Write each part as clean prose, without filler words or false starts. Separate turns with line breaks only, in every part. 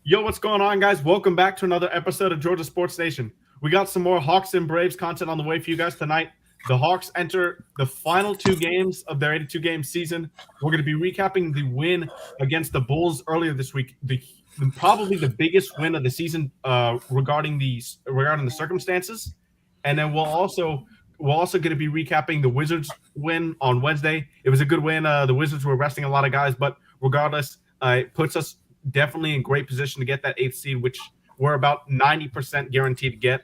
Yo, what's going on, guys? Welcome back to another episode of Georgia Sports Nation. We got some more Hawks and Braves content on the way for you guys tonight. The Hawks enter the final two games of their 82-game season. We're going to be recapping the win against the Bulls earlier this week. Probably the biggest win of the season regarding the circumstances. And then we're also going to be recapping the Wizards win on Wednesday. It was a good win. The Wizards were resting a lot of guys, but regardless, it puts us definitely in great position to get that 8th seed, which we're about 90% guaranteed to get.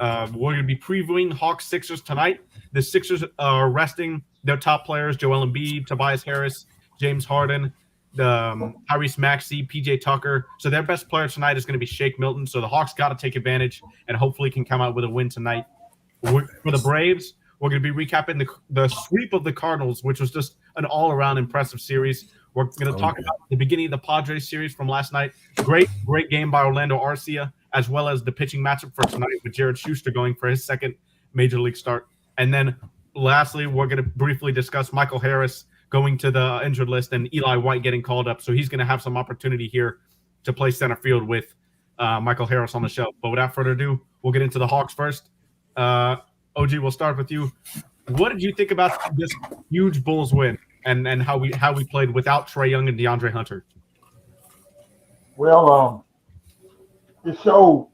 We're going to be previewing Hawks Sixers tonight. The Sixers are resting their top players: Joel Embiid, Tobias Harris, James Harden, Tyrese Maxey, PJ Tucker. So their best player tonight is going to be Shake Milton. So the Hawks got to take advantage and hopefully can come out with a win tonight. For the Braves, we're going to be recapping the sweep of the Cardinals, which was just an all-around impressive series. We're going to talk about the beginning of the Padres series from last night. Great game by Orlando Arcia, as well as the pitching matchup for tonight with Jared Schuster going for his second major league start. And then lastly, we're going to briefly discuss Michael Harris going to the injured list and Eli White getting called up. So he's going to have some opportunity here to play center field with Michael Harris on the show. But without further ado, we'll get into the Hawks first. OG, we'll start with you. What did you think about this huge Bulls win and how we played without Trae Young and DeAndre Hunter?
Well, it showed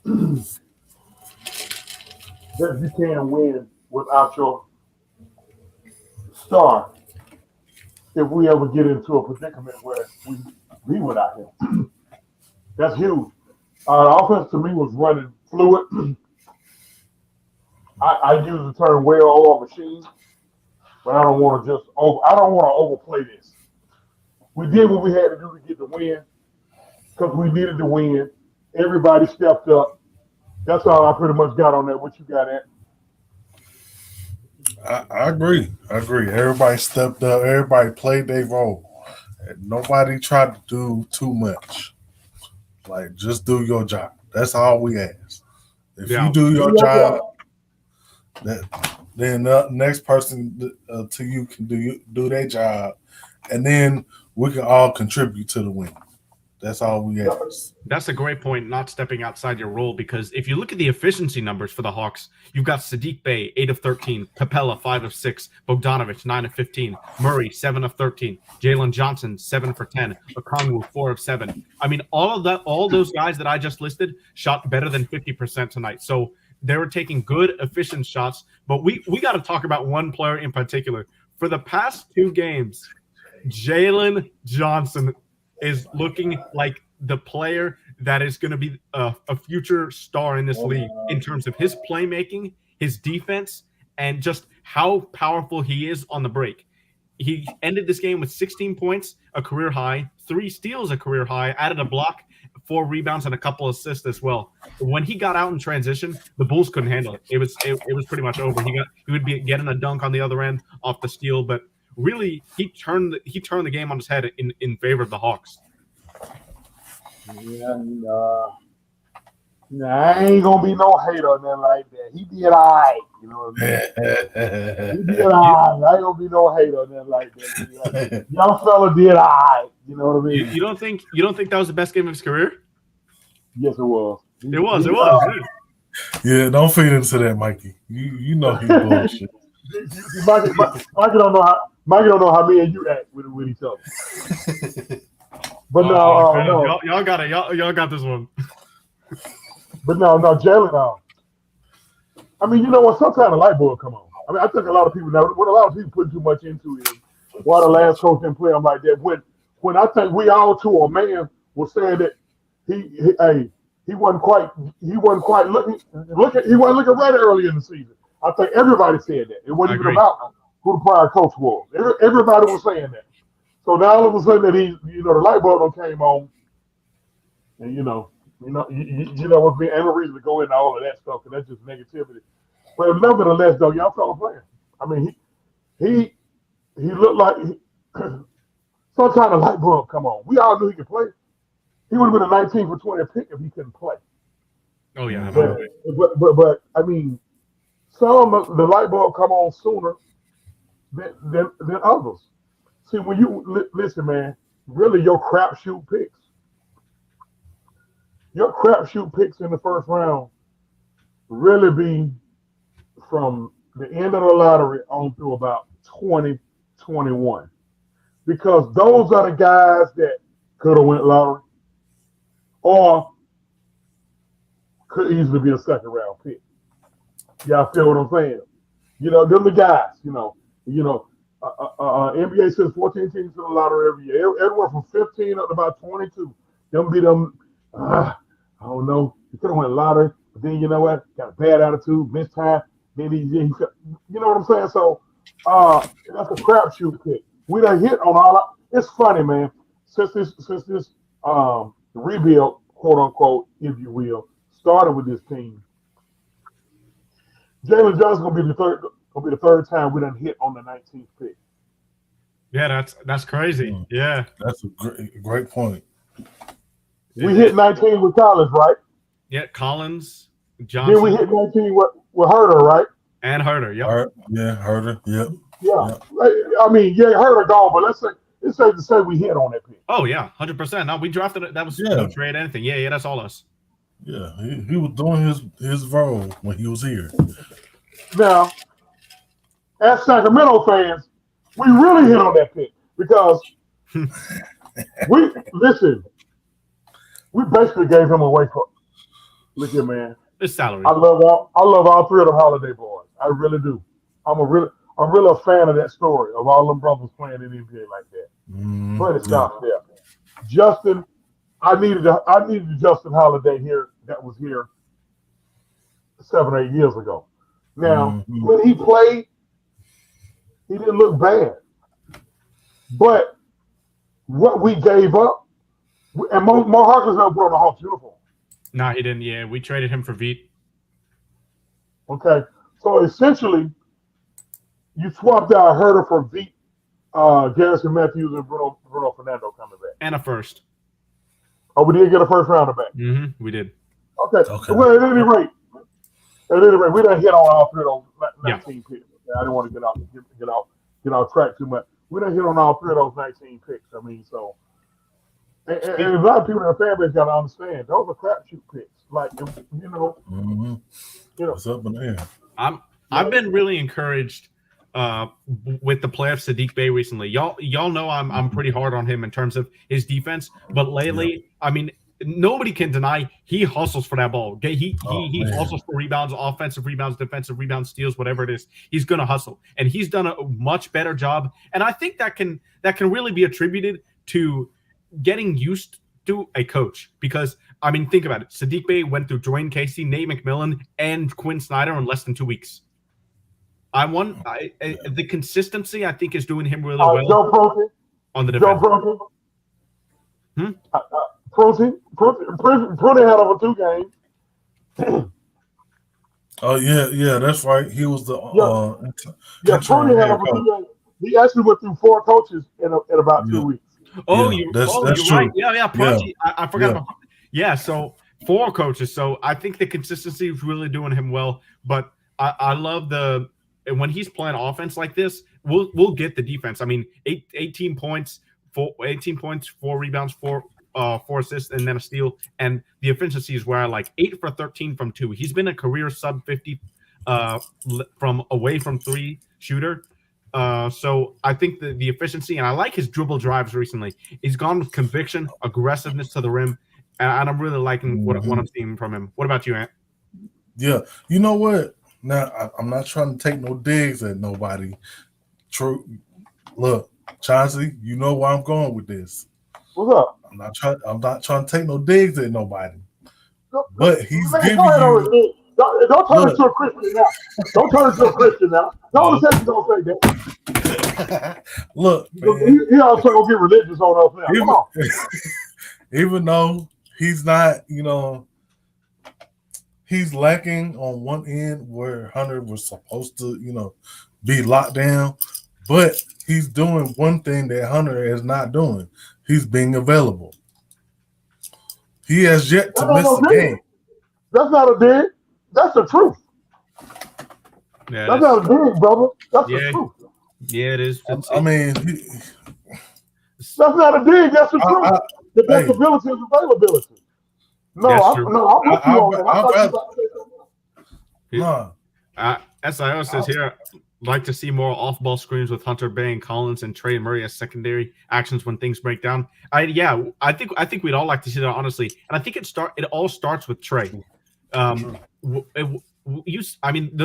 that you can win without your star if we ever get into a predicament where we be without him. That's huge. The offense to me was running fluid. I use the term well-oiled machine, but I don't want to overplay this. We did what we had to do to get the win because we needed to win. Everybody stepped up. That's all I pretty much got on that. What you got at?
I agree. Everybody stepped up. Everybody played their role. And nobody tried to do too much. Like, just do your job. That's all we ask. If you do your job, then the next person to you can do their job, and then we can all contribute to the win. That's all we ask.
That's a great point, not stepping outside your role, because if you look at the efficiency numbers for the Hawks, you've got Sadiq Bey, 8 of 13, Capella, 5 of 6, Bogdanovich, 9 of 15, Murray, 7 of 13, Jalen Johnson, 7 for 10, Okongwu, 4 of 7. I mean, all those guys that I just listed shot better than 50% tonight. So they were taking good, efficient shots. But we got to talk about one player in particular. For the past two games, Jalen Johnson is looking like the player that is going to be a future star in this league in terms of his playmaking, his defense, and just how powerful he is on the break. He ended this game with 16 points, a career high, 3 steals, a career high, added a block, 4 rebounds, and a couple assists as well. When he got out in transition, the Bulls couldn't handle it. It was pretty much over. He would be getting a dunk on the other end off the steal, but really he turned the game on his head in favor of the Hawks.
Yeah, I ain't gonna be no hater on that like that. He did all right, you know what I mean? He did all right. I ain't gonna be no hater on that like that. Young fella did all right, you know what I mean?
You don't think that was the best game of his career?
Yes, it was.
It was.
Yeah, don't feed into that, Mikey. You know he's bullshit.
Mikey don't know how me and you act with each other. But no,
y'all got it. Y'all got this one.
But no, Jalen. I mean, you know what? Sometimes the light bulb come on. I mean, I think a lot of people now. What a lot of people put too much into is why the last coach didn't play him like that. When I think we all to a man was saying that he wasn't quite looking right early in the season. I think everybody said that. It wasn't even about who the prior coach was. Everybody was saying that. So now all of a sudden that the light bulb came on, and you know what's being ain't no reason to go into all of that stuff because that's just negativity. But nevertheless, though, y'all fella playing. I mean, he looked like some kind of light bulb come on. We all knew he could play. He would have been a 19 for 20 pick if he couldn't play.
Oh yeah,
but I mean, some of the light bulb come on sooner than others. See, when you listen, man, really your crapshoot picks your crapshoot picks in the first round really be from the end of the lottery on through about 2021. Because those are the guys that could have went lottery or could easily be a second round pick. Y'all feel what I'm saying? You know, them the guys, NBA says 14 teams in the lottery every year. Everywhere from 15 up to about 22. Them be them, I don't know. You could have went lottery, but then you know what? Got a bad attitude, missed time. Maybe you know what I'm saying? So that's a crapshoot pick. We done hit on all. It's funny, man. Since this rebuild, quote unquote, if you will, started with this team. Jalen Johnson gonna be the third time we done hit on the 19th pick.
Yeah, that's crazy. Yeah,
that's a great point.
We hit 19 with Collins, right?
Yeah, Collins, Johnson.
Then we hit 19 with Herter, right?
And Herter, yep.
Herter, yep.
Yeah. I mean, Herter gone, but it's safe to say we hit on that pick.
Oh yeah, 100%. No, we drafted it. That was no trade, anything. Yeah, that's all us.
Yeah, he was doing his role when he was here.
Now, as Sacramento fans, we really hit on that pick because we basically gave him away for. Look here, man.
His salary.
I love all three of them Holiday boys. I really do. I'm really a fan of that story of all them brothers playing in the NBA like that. But it's not there. Justin, I needed a Justin Holiday here that was here 7 or 8 years ago. Now, when he played, he didn't look bad. But what we gave up, and Mo Harkless never put on a Hawks uniform.
No, he didn't. Yeah, we traded him for Veet.
Okay, so essentially, you swapped out Herter for Veet, Garrison Matthews, and Bruno Fernando coming back.
And a first.
Oh, we did get a first rounder back.
We did.
Okay. Well, at any rate, we done hit on all three of those 19 picks. I didn't want to get off track too much. We done hit on all three of those 19 picks. I mean, so. And a lot of people in the fan base got to understand those are crapshoot picks. Like,
What's up in there?
I've been really encouraged with the play of Saddiq Bey recently. Y'all know I'm pretty hard on him in terms of his defense, but lately, I mean, nobody can deny he hustles for that ball. He hustles for rebounds, offensive rebounds, defensive rebounds, steals, whatever it is. He's gonna hustle, and he's done a much better job. And I think that can really be attributed to getting used to a coach, because I mean, think about it. Saddiq Bey went through Dwayne Casey, Nate McMillan, and Quinn Snyder in less than 2 weeks. The consistency, I think, is doing him really well.
Joe Protein
on the defense.
Joe Protein. Protein had over 2 games.
Oh yeah, that's right. He was the
Protein had over 2 games. He actually went through 4 coaches in about 2 weeks.
Oh,
that's
you're
true.
right. Yeah. Prodigy. I forgot about. Yeah, so 4 coaches. So I think the consistency is really doing him well. But I love when he's playing offense like this, we'll get the defense. I mean, 18 points, 4 rebounds, 4 assists, and then a steal. And the efficiency is where I like 8 for 13 from 2. He's been a career sub 50 from away from 3 shooter. So I think the efficiency, and I like his dribble drives recently. He's gone with conviction, aggressiveness to the rim, and I'm really liking what I'm seeing from him. What about you, Ant?
Yeah, you know what? Now I'm not trying to take no digs at nobody. True. Look, Chauncey, you know where I'm going with this.
What's up?
I'm not trying to take no digs at nobody. But he's giving
you. Don't turn into a Christian now. Don't turn into a Christian now. Don't say that.
Look,
he also gonna get religious on us now. Come on.
Even though he's not, he's lacking on one end where Hunter was supposed to, be locked down, but he's doing one thing that Hunter is not doing. He's being available. He has yet to miss a game.
That's not a dig. That's the truth.
Yeah,
that's not a dig, brother. That's the truth.
Yeah, it is.
That's not a dig. That's the truth. The best ability is availability. No,
That's
I'm
true.
with you on that. I thought you
I'd
were about to say something else.
Nah,
SIO says here, like to see more off-ball screens with Hunter Bay and Collins and Trey Murray as secondary actions when things break down. I think we'd all like to see that, honestly. And I think it all starts with Trey. The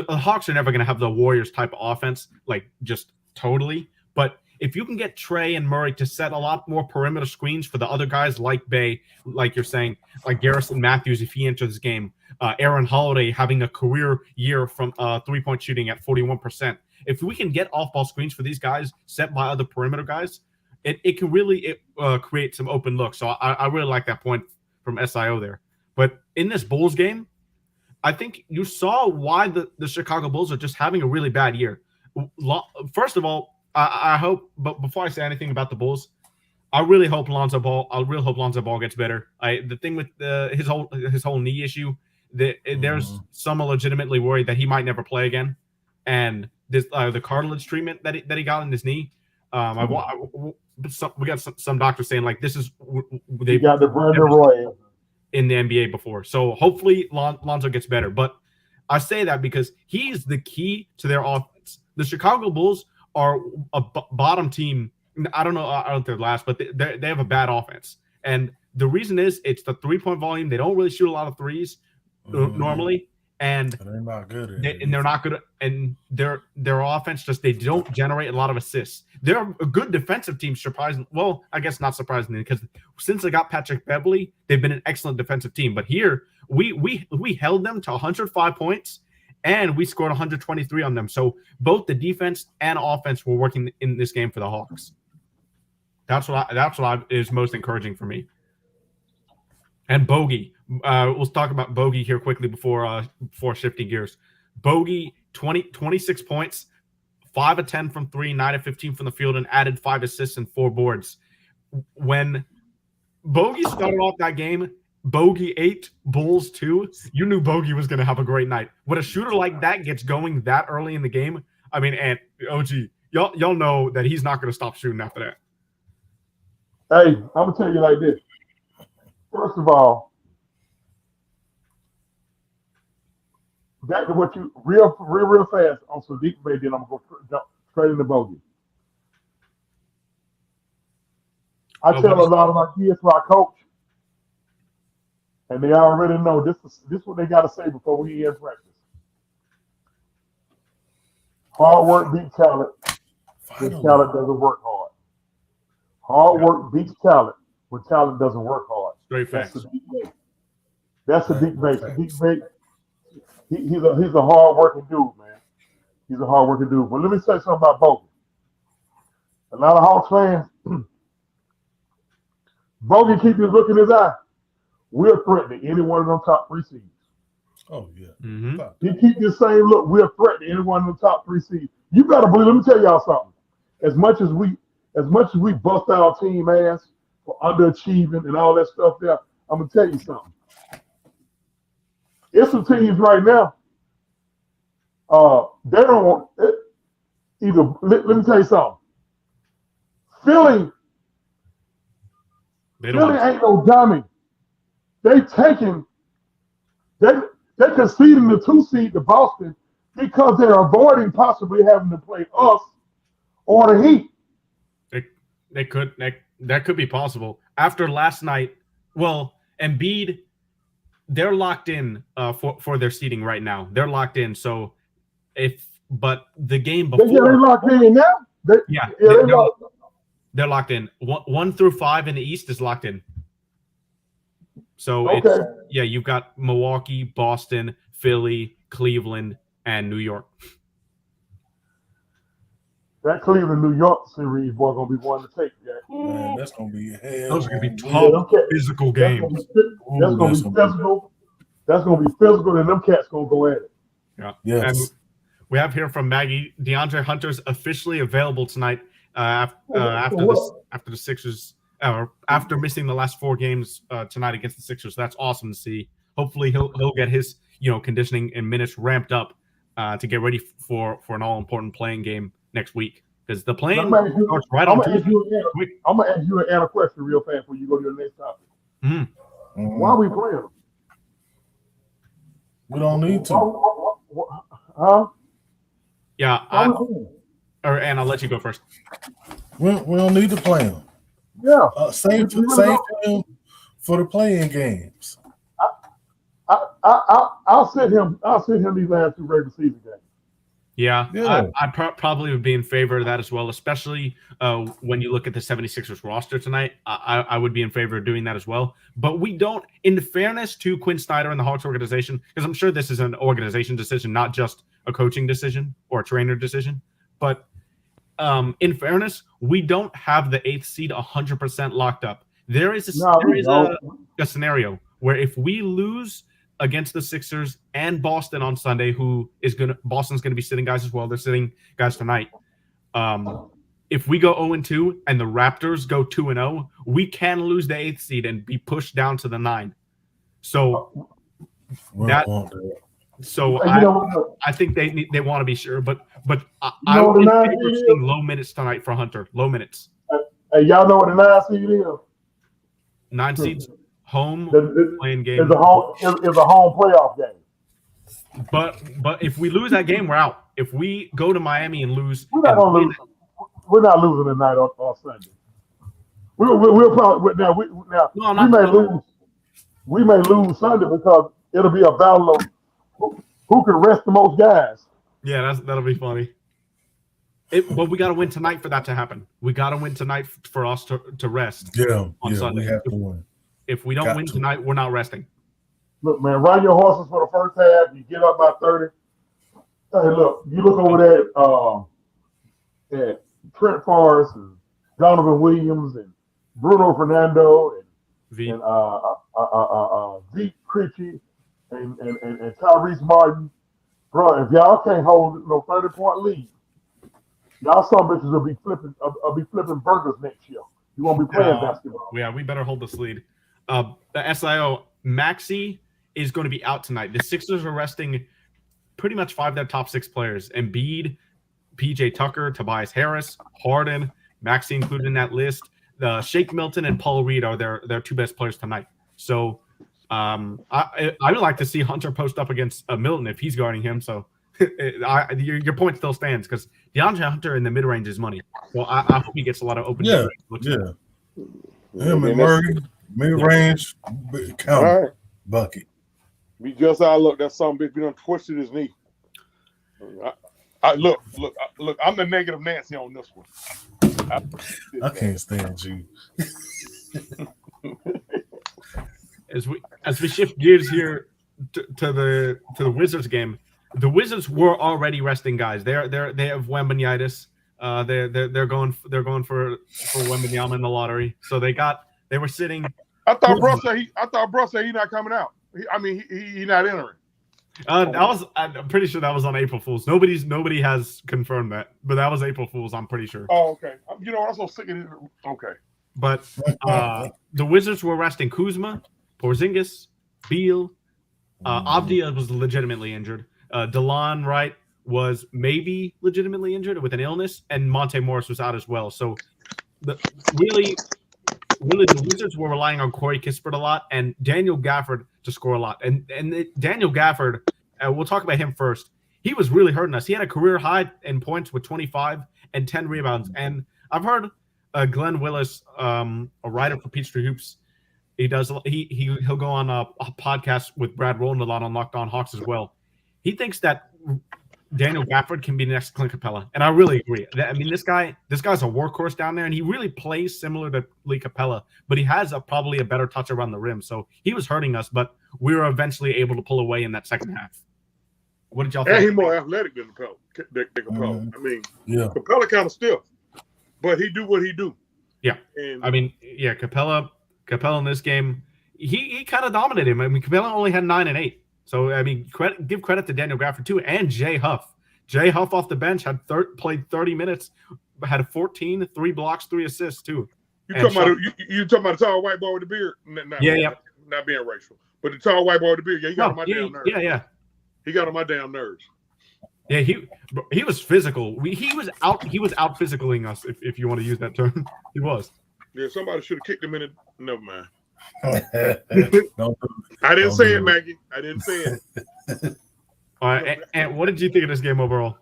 Hawks are never going to have the Warriors type of offense, like just totally. But if you can get Trey and Murray to set a lot more perimeter screens for the other guys like Bay, like you're saying, like Garrison Matthews, if he enters this game, Aaron Holiday having a career year from 3-point shooting at 41%. If we can get off-ball screens for these guys set by other perimeter guys, it can really create some open looks. So I really like that point from SIO there. But in this Bulls game, I think you saw why the Chicago Bulls are just having a really bad year. First of all, I hope, but before I say anything about the Bulls, I really hope Lonzo Ball gets better. The thing with his whole knee issue, there's some legitimately worried that he might never play again, and this the cartilage treatment that he got in his knee. We got some doctors saying like this is
they got the Brandon Roy
in the NBA before, so hopefully Lonzo gets better. But I say that because he's the key to their offense. The Chicago Bulls are a bottom team. I don't know if they're last, but they have a bad offense. And the reason is it's the 3-point volume. They don't really shoot a lot of threes normally. And
they're not good.
They're not good. And their offense they don't generate a lot of assists. They're a good defensive team, surprisingly. Well, I guess not surprisingly, because since they got Patrick Beverley, they've been an excellent defensive team. But here, we held them to 105 points, and we scored 123 on them. So both the defense and offense were working in this game for the Hawks. That's what is most encouraging for me. And Bogey, we'll talk about Bogey here quickly before shifting gears. Bogey, 26 points, 5 of 10 from 3, 9 of 15 from the field, and added 5 assists and 4 boards. When Bogey started off that game, Bogey 8, Bulls 2. You knew Bogey was going to have a great night. When a shooter like that gets going that early in the game, I mean, and OG, y'all know that he's not going to stop shooting after that.
Hey, I'm gonna tell you like this. First of all, back to what you real fast on Sadiq Bey, then I'm gonna jump straight into Bogey. I tell a lot of my kids who I coach, and they already know this is what they gotta say before we in practice. Hard work beats talent. When talent doesn't work hard. Hard work beats talent when talent doesn't work hard.
Straight facts.
That's a deep base. He's a hard working dude, man. He's a hard working dude. But let me say something about Bogey. A lot of Hawks fans, Bogey keep his look in his eye. We're threatening any one of them top 3 seeds.
Oh yeah.
Mm-hmm.
He keep the same look. We're threatening any one of the top 3 seeds. You gotta believe. Let me tell y'all something. As much as we bust our team ass for underachieving and all that stuff there, I'm gonna tell you something. It's some teams right now. They don't want it. Either. Let me tell you something. Philly ain't no dummy. They conceding the 2 seed to Boston because they're avoiding possibly having to play us or the Heat.
That could be possible. After last night, well, Embiid, they're locked in for their seeding right now. They're locked in. So but the game before
they're locked in now.
They're locked in. 1 through 5 in the East is locked in. So you've got Milwaukee, Boston, Philly, Cleveland, and New York.
That Cleveland-New York series boy gonna be one to take.
Man, that's gonna be hell.
Those are gonna be tough physical games.
That's gonna be physical. That's gonna be physical, and them cats gonna go at it.
Yeah.
Yes.
And we have here from Maggie, DeAndre Hunter's officially available tonight after the Sixers. After missing the last 4 games tonight against the Sixers. That's awesome to see. Hopefully he'll get his conditioning and minutes ramped up to get ready for an all important playing game next week, because the playing starts right on Tuesday.
I'm gonna ask you a question real fast before you go to the next topic.
Mm-hmm.
Why are we playing them?
We don't need to.
Huh?
Yeah, and I'll let you go first.
We don't need to play him.
Yeah.
Save him for the playing games.
I'll sit him these last 2 regular season games.
Yeah. I probably would be in favor of that as well, especially when you look at the 76ers roster tonight. I would be in favor of doing that as well. But we don't, in fairness to Quinn Snyder and the Hawks organization, because I'm sure this is an organization decision, not just a coaching decision or a trainer decision. But in fairness, we don't have the 8th seed 100% locked up. There is a scenario where if we lose against the Sixers and Boston on Sunday, Boston's gonna be sitting guys as well. They're sitting guys tonight. If we go 0-2 and the Raptors go 2-0, we can lose the 8th seed and be pushed down to the 9. So I think they want to be sure, but I would be seeing low minutes tonight for Hunter. Low minutes.
Hey, y'all know what the 9 seed is?
9 seeds. Home playing game.
It's a home playoff game.
But if we lose that game, we're out. If we go to Miami and lose,
we're not gonna lose. We're not losing tonight on Sunday. We'll probably we may lose Sunday because it'll be a battle of who can rest the most guys.
Yeah, that'll be funny. But we got to win tonight for that to happen. We got to win tonight for us to rest. On Sunday.
We have to win.
If we don't win tonight, we're not resting.
Look, man, run your horses for the first half. You get up by 30. Hey, look, you look over there at Trent Forrest and Donovan Williams and Bruno Fernando and Zeke Critchie and Tyrese Martin. Bro, if y'all can't hold no 30-point lead, y'all some bitches will be flipping burgers next year. You won't be playing basketball.
Yeah, we better hold this lead. The SIO, Maxey is going to be out tonight. The Sixers are resting pretty much 5 of their top 6 players. Embiid, PJ Tucker, Tobias Harris, Harden, Maxey included in that list. Shake Milton and Paul Reed are their 2 best players tonight. So I would like to see Hunter post up against Milton if he's guarding him. So your point still stands because DeAndre Hunter in the mid-range is money. So I hope he gets a lot of open.
Him and Murray, mid-range, count bucket.
We just look. That's something bitch. We done twisted his knee. Look. I'm the negative Nancy on this one.
I can't stand you.
As we shift gears here to the Wizards game, the Wizards were already resting guys. They have Wembanyama. They're going for Wembanyama in the lottery. So they were sitting.
I thought Bruss said he's not coming out. He not entering.
I'm pretty sure that was on April Fool's. Nobody has confirmed that, but that was April Fool's. I'm pretty sure.
Oh, okay. You know what? I'm so sick of it. Okay.
But the Wizards were resting Kuzma, Porzingis, Beal. Avdia was legitimately injured. DeLon Wright was maybe legitimately injured with an illness, and Monte Morris was out as well. So really the Wizards were relying on Corey Kispert a lot and Daniel Gafford to score a lot. And Daniel Gafford, we'll talk about him first. He was really hurting us. He had a career high in points with 25 and 10 rebounds. And I've heard Glenn Willis, a writer for Peachtree Hoops, he'll go on a podcast with Brad Rowland a lot on Locked On Hawks as well. He thinks that Daniel Gafford can be the next Clint Capella, and I really agree. This guy's a workhorse down there, and he really plays similar to Lee Capella, but he has probably a better touch around the rim. So he was hurting us, but we were eventually able to pull away in that second half. What did y'all think?
And he's more athletic than Capella. Capella kind of stiff, but he do what he do.
Yeah, and Capella in this game, he kind of dominated him. Capella only had 9 and 8. So, give credit to Daniel Gafford, too, and Jay Huff. Jay Huff off the bench played 30 minutes, had 14, 3 blocks, 3 assists, too.
You talking about the tall white boy with the beard? Not being racial. But the tall white boy with the beard, he got on my damn nerves.
Yeah.
He got on my damn nerves.
Yeah, he was physical. He was out physicaling us, if you want to use that term. He was.
Yeah, somebody should have kicked him in it. Never mind.
Don't do
I didn't
Don't
say
do
it,
it.
Maggie. I didn't say it.
All right, and what did you think of this game overall?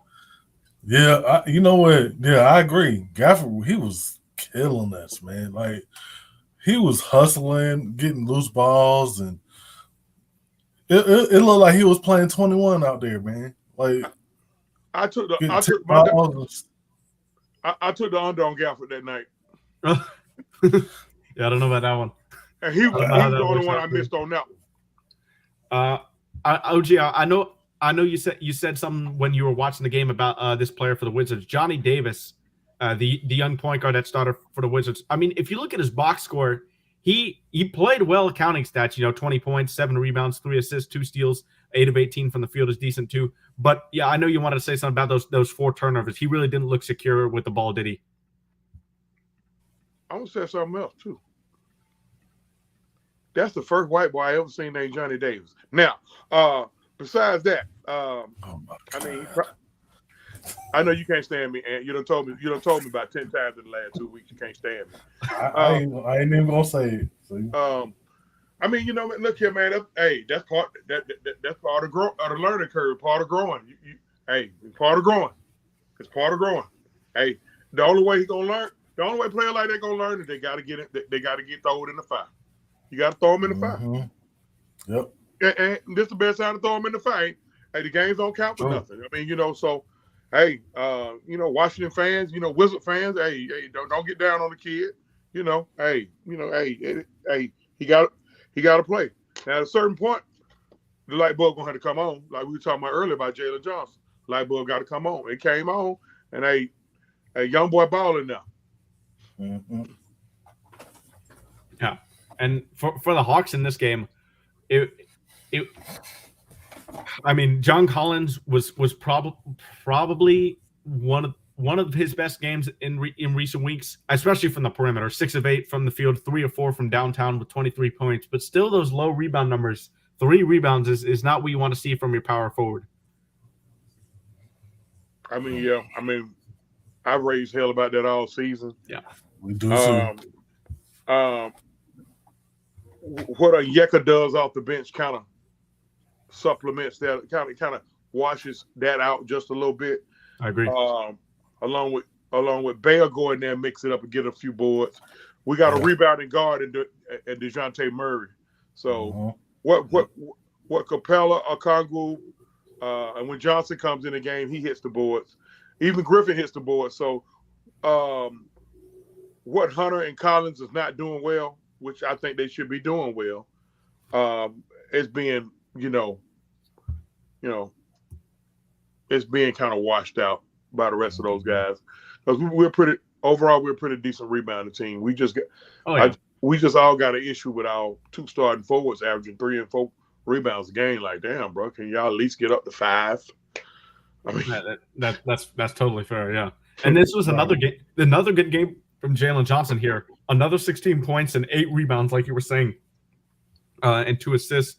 Yeah, you know what? Yeah, I agree. Gafford, he was killing us, man. Like he was hustling, getting loose balls, and it looked like he was playing 21 out there, man. Like
I took the
getting
I
tipped
took my
balls.
I took the under on Gafford that night,
Yeah, I don't know about that one.
and he was
I don't know how
the
that
only
works
one
out
I
for you.
missed on that one.
OG, I know you said something when you were watching the game about this player for the Wizards, Johnny Davis, the young point guard that started for the Wizards. I mean, if you look at his box score, he played well counting stats. 20 points, 7 rebounds, 3 assists, 2 steals, 8 of 18 from the field is decent too. But yeah, I know you wanted to say something about those 4 turnovers. He really didn't look secure with the ball, did he?
I want to say something else too. That's the first white boy I ever seen named Johnny Davis. Now, besides that,
Oh my
I mean,
God.
I know you can't stand me, and you done told me about 10 times in the last 2 weeks you can't stand me.
I ain't even gonna say it. See?
I mean, look here, man. That's part of the learning curve, part of growing. It's part of growing. It's part of growing. Hey, the only way he gonna learn, the only way a player like that gonna learn is they gotta get it. They gotta get thrown in the fire. You gotta throw them in the fire.
Mm-hmm. Yep.
And this is the best time to throw them in the fire. Hey, the games don't count for nothing. I mean, so. Hey, Washington fans, Wizard fans, hey, don't get down on the kid. He got to play. Now, at a certain point, the light bulb gonna have to come on. Like we were talking about earlier about Jalen Johnson, light bulb got to come on. It came on, and a young boy balling now.
Mm-hmm.
Yeah, and for the Hawks in this game, I mean, John Collins was probably one of his best games in recent weeks, especially from the perimeter. 6 of 8 from the field, 3 of 4 from downtown with 23 points. But still, those low rebound numbers, 3 rebounds is not what you want to see from your power forward.
I mean, yeah. I mean, I raised hell about that all season.
Yeah,
We do see.
What Onyeka does off the bench kind of supplements that, kind of washes that out just a little bit.
I agree.
Along with Bayer going there, mix it up and get a few boards. We got a rebounding guard in DeJounte Murray. So what Capella, Okongwu, and when Johnson comes in the game, he hits the boards. Even Griffin hits the board. So what Hunter and Collins is not doing well, which I think they should be doing well, is being it's being kind of washed out by the rest of those guys. Because we're a pretty decent rebounding team. We just all got an issue with our 2 starting forwards averaging 3 and 4 rebounds a game. Like, damn, bro, can y'all at least get up to 5? I mean,
that's totally fair. Yeah, and this was another good game from Jalen Johnson here. Another 16 points and 8 rebounds, like you were saying, and 2 assists.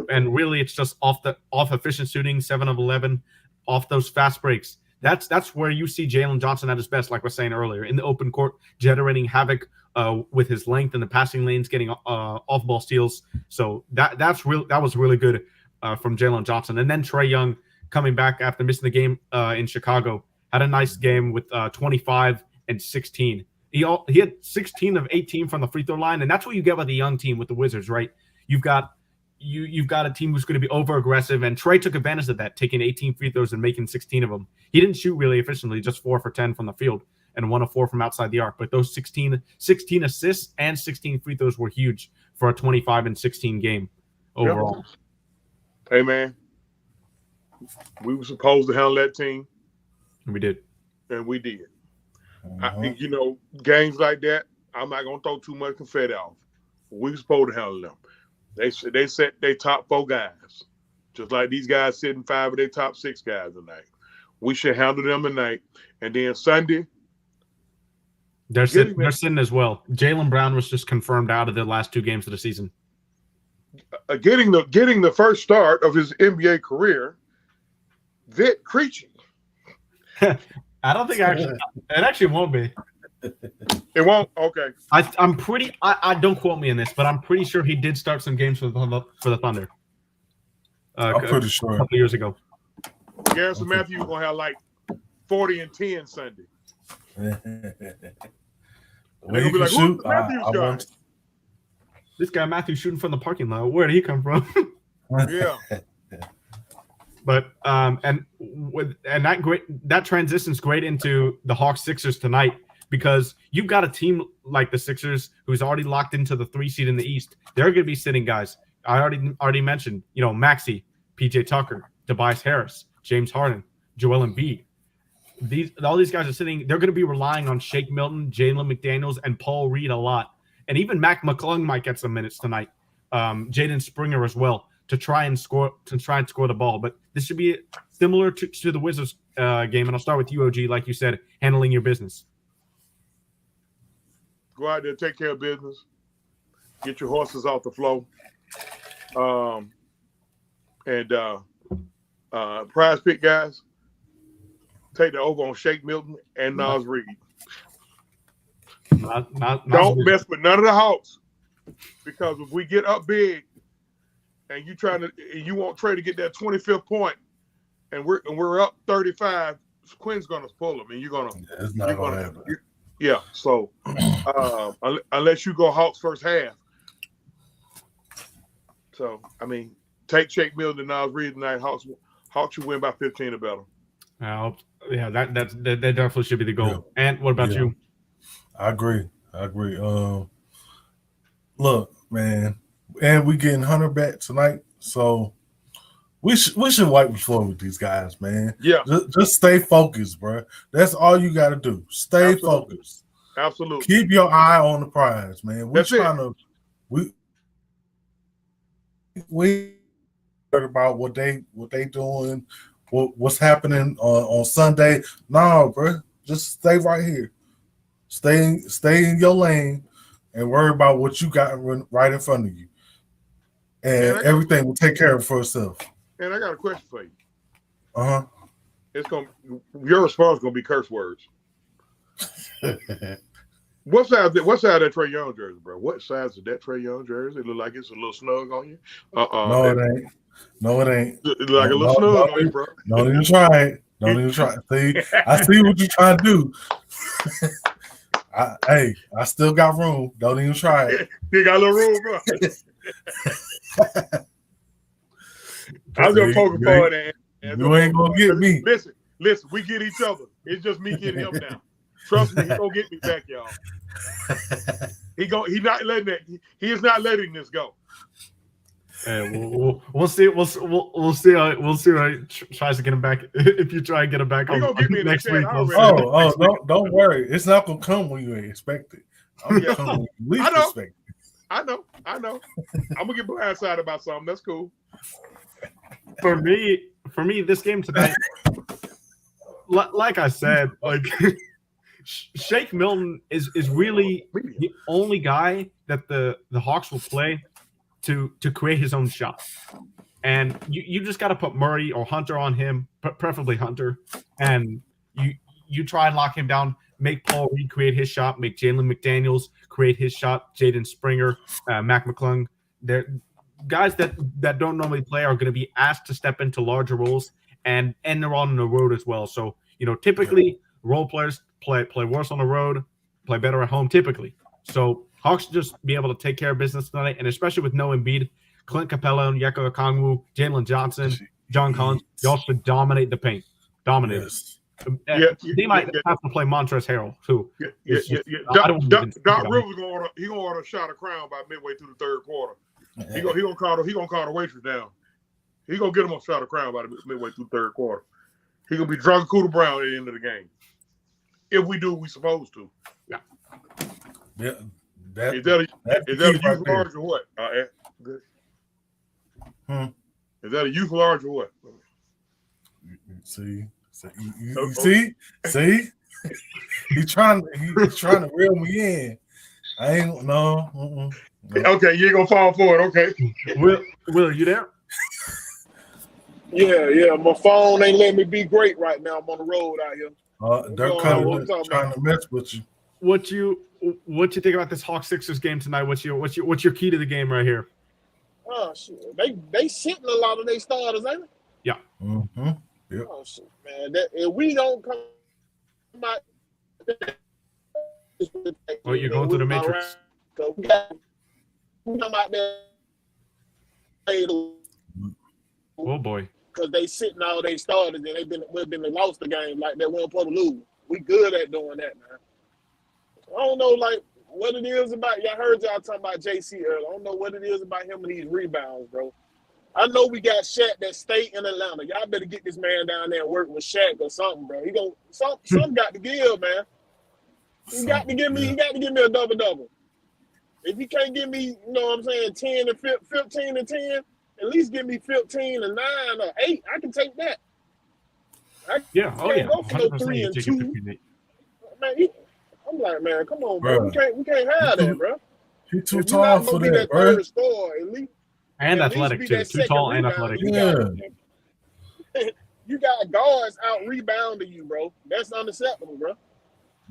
And really, it's just off efficient shooting, 7 of 11, off those fast breaks. That's where you see Jalen Johnson at his best, like we're saying earlier, in the open court, generating havoc with his length in the passing lanes, getting off ball steals. So that was really good from Jalen Johnson. And then Trae Young coming back after missing the game in Chicago had a nice game with 25 and 16. He had 16 of 18 from the free throw line, and that's what you get with a young team with the Wizards, right? You've got a team who's going to be over aggressive, and Trae took advantage of that, taking 18 free throws and making 16 of them. He didn't shoot really efficiently, just 4 for 10 from the field and 1 of 4 from outside the arc. But those 16 assists and 16 free throws were huge for a 25 and 16 game overall.
Yep. Hey man, we were supposed to handle that team,
And we did.
and we did. I think games like that, I'm not gonna throw too much confetti off. We were supposed to handle them. They set their top 4 guys, just like these guys sitting 5 of their top 6 guys tonight. We should handle them tonight, and then Sunday
they're sitting as well. Jaylen Brown was just confirmed out of the last 2 games of the season.
Getting the first start of his NBA career, Vic Krejci.
I don't think it actually won't be.
It won't. Okay.
I'm pretty. I don't quote me in this, but I'm pretty sure he did start some games for the Thunder.
I'm pretty sure
a couple years ago.
Garrison Matthews gonna have like 40 and 10 Sunday.
the
They're gonna be like, "Who's the Matthews guy?"
This guy Matthews shooting from the parking lot. Where did he come from?
Yeah.
But and that transitions great into the Hawks Sixers tonight, because you've got a team like the Sixers who's already locked into the 3 seed in the East. They're going to be sitting guys. I already mentioned, Maxey, PJ Tucker, Tobias Harris, James Harden, Joel Embiid. All these guys are sitting. They're going to be relying on Shake Milton, Jalen McDaniels, and Paul Reed a lot, and even Mac McClung might get some minutes tonight. Jaden Springer as well to try and score the ball. But this should be similar to the Wizards game. And I'll start with you, OG, like you said, handling your business.
Go out there, take care of business, get your horses off the floor. Prize pick guys, take the over on Shake Milton and Nas Reed. Don't mess with none of the Hawks, because if we get up big and you want Trey to get that 25th point, and we're up 35, Quinn's gonna pull him, and you're gonna.
It's not gonna happen.
Yeah. So unless you go Hawks first half. So I mean, take Shake Milton and Nas Reed tonight. Hawks should win by 15 or better.
Yeah, that definitely should be the goal. Yeah. And what about you?
I agree. Look, man, and we getting Hunter back tonight, so we should wipe the floor with these guys, man.
Yeah,
just stay focused, bro. That's all you got to do. Stay focused.
Absolutely.
Keep your eye on the prize, man. We're trying to we heard about what they doing, what's happening on Sunday. No, bro, just stay right here. Stay in your lane and worry about what you got right in front of you, and everything will take care of it for itself.
And I got a question for you.
It's
your response is gonna be curse words. What size that Trae Young jersey, bro? What size is that Trae Young jersey? It look like it's a little snug on you.
No, it ain't. No, it ain't.
It look like a little snug on you, bro.
Don't even try it. Don't even try it. See, I see what you're trying to do. I still got room. Don't even try it.
You got a little room, bro. I'm gonna poke a forward and
you ain't gonna get me.
Listen, we get each other. It's just me getting him now. Trust me, he gonna get me back, y'all. He is not letting this go.
And we'll see. We'll see how he tries to get him back. If you try and get him back on next week.
Don't worry. It's not gonna come when you ain't expect it. I'm gonna come when you least expect it.
I know. I'm gonna get blindsided about something. That's cool.
For me, this game tonight, like I said, like Shake Milton is really the only guy that the Hawks will play to create his own shot. And you just got to put Murray or Hunter on him, preferably Hunter, and you try and lock him down, make Paul Reed create his shot, make Jalen McDaniels create his shot, Jaden Springer, Mac McClung. They're guys that don't normally play are going to be asked to step into larger roles, and they're on the road as well. So, typically role players play worse on the road, play better at home typically. So Hawks just be able to take care of business tonight, and especially with no Embiid, Clint Capella, Onyeka Okongwu, Jalen Johnson, John Collins, y'all should dominate the paint. Dominate. They might have to play Montrezl Harrell too.
Doc Rivers gonna order a shot of Crown by midway through the third quarter. He gonna call the waitress down. He gonna get him a shot of Crown by midway through the third quarter. He gonna be drunk Cooter Brown at the end of the game. If we do what we supposed to.
Yeah.
Is that a youth large or what? Is that a youth large or what?
See, he's trying to reel me in. I ain't no.
Okay, you ain't gonna fall for it. Okay.
Will, you there?
Yeah. My phone ain't letting me be great right now. I'm on the road out here.
They're kind of trying to mess with you.
what you think about this Hawks Sixers game tonight? What's your key to the game right here?
Oh shit, they sitting a lot of their starters, ain't it?
Yeah.
Mm-hmm. Yep.
Oh shit, man. If we don't come out,
Well, you're going through the matrix.
So we come out there.
Oh boy.
Because they sitting all they starters and we've been lost the game like that. We don't supposed to lose. We good at doing that, man. I don't know, like what it is about. Y'all heard y'all talking about JC earlier. I don't know what it is about him and these rebounds, bro. I know we got Shaq that stay in Atlanta. Y'all better get this man down there and work with Shaq or something, bro. He something got to give, man. He got to give me a double. If he can't give me, you know what I'm saying, 10 and 15 and 10, at least give me 15 and 9 or 8. I can take that.
Yeah. Oh yeah.
Go for no 3 and 2. Man, I'm like, man, come on, bro. We can't have that, bro.
He too tall for that, bro.
And athletic too. Too tall and athletic.
Yeah.
You got guards out rebounding you, bro. That's unacceptable, bro.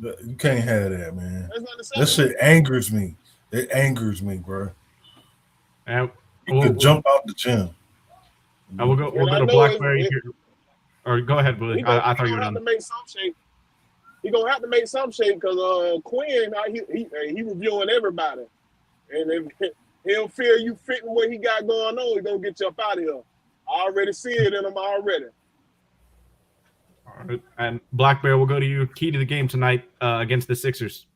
You can't have that, man.
That's unacceptable.
That shit angers me. It angers me, bro.
And
you could jump out the gym.
And we'll go to Blackberry here. Or go ahead, Willie. I thought you were done.
He gonna have to make some shape because Quinn, he reviewing everybody, and if he'll feel you fitting what he got going on, he gonna get you up out of here. I already see it in him already.
All right. And Black Bear, we'll go to you. Key to the game tonight against the Sixers.